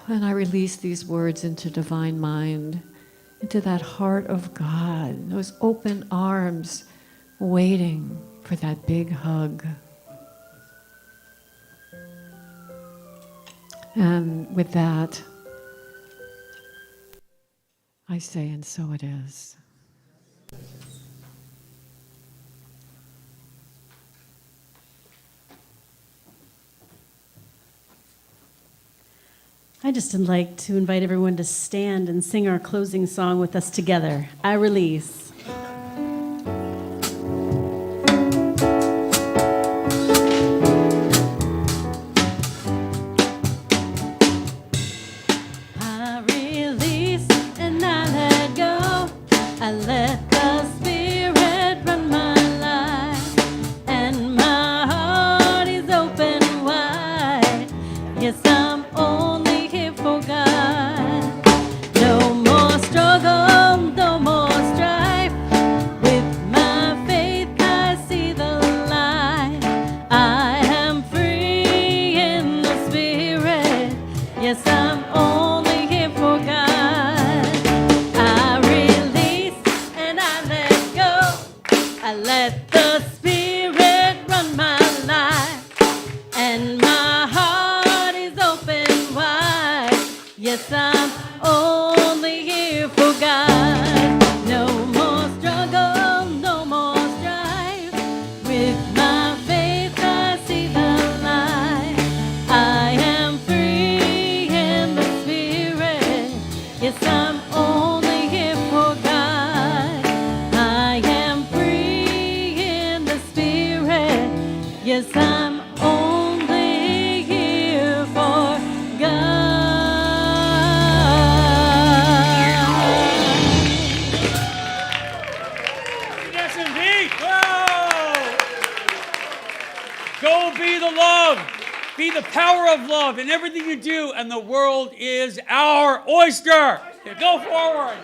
And I release these words into divine mind, into that heart of God, those open arms waiting for that big hug. And with that, I say, and so it is. I'd just like to invite everyone to stand and sing our closing song with us together. I release. I release and I let go. I let the Spirit run my life, and my heart is open wide. Yes, I'm only here for God. No more struggle, no more strife. With my faith I see the light. I am free in the Spirit. Yes, I'm only here for God. I release and I let go. I let the Spirit run my life, and my heart is open wide. Yes, I'm only here for God. No more struggle, no more strife. With my faith I see the light. I am free in the Spirit. Yes, I'm only here for God. I am free in the Spirit. Yes, I'm only here for God. Go be the love. Be the power of love in everything you do, and the world is our oyster. Go forward.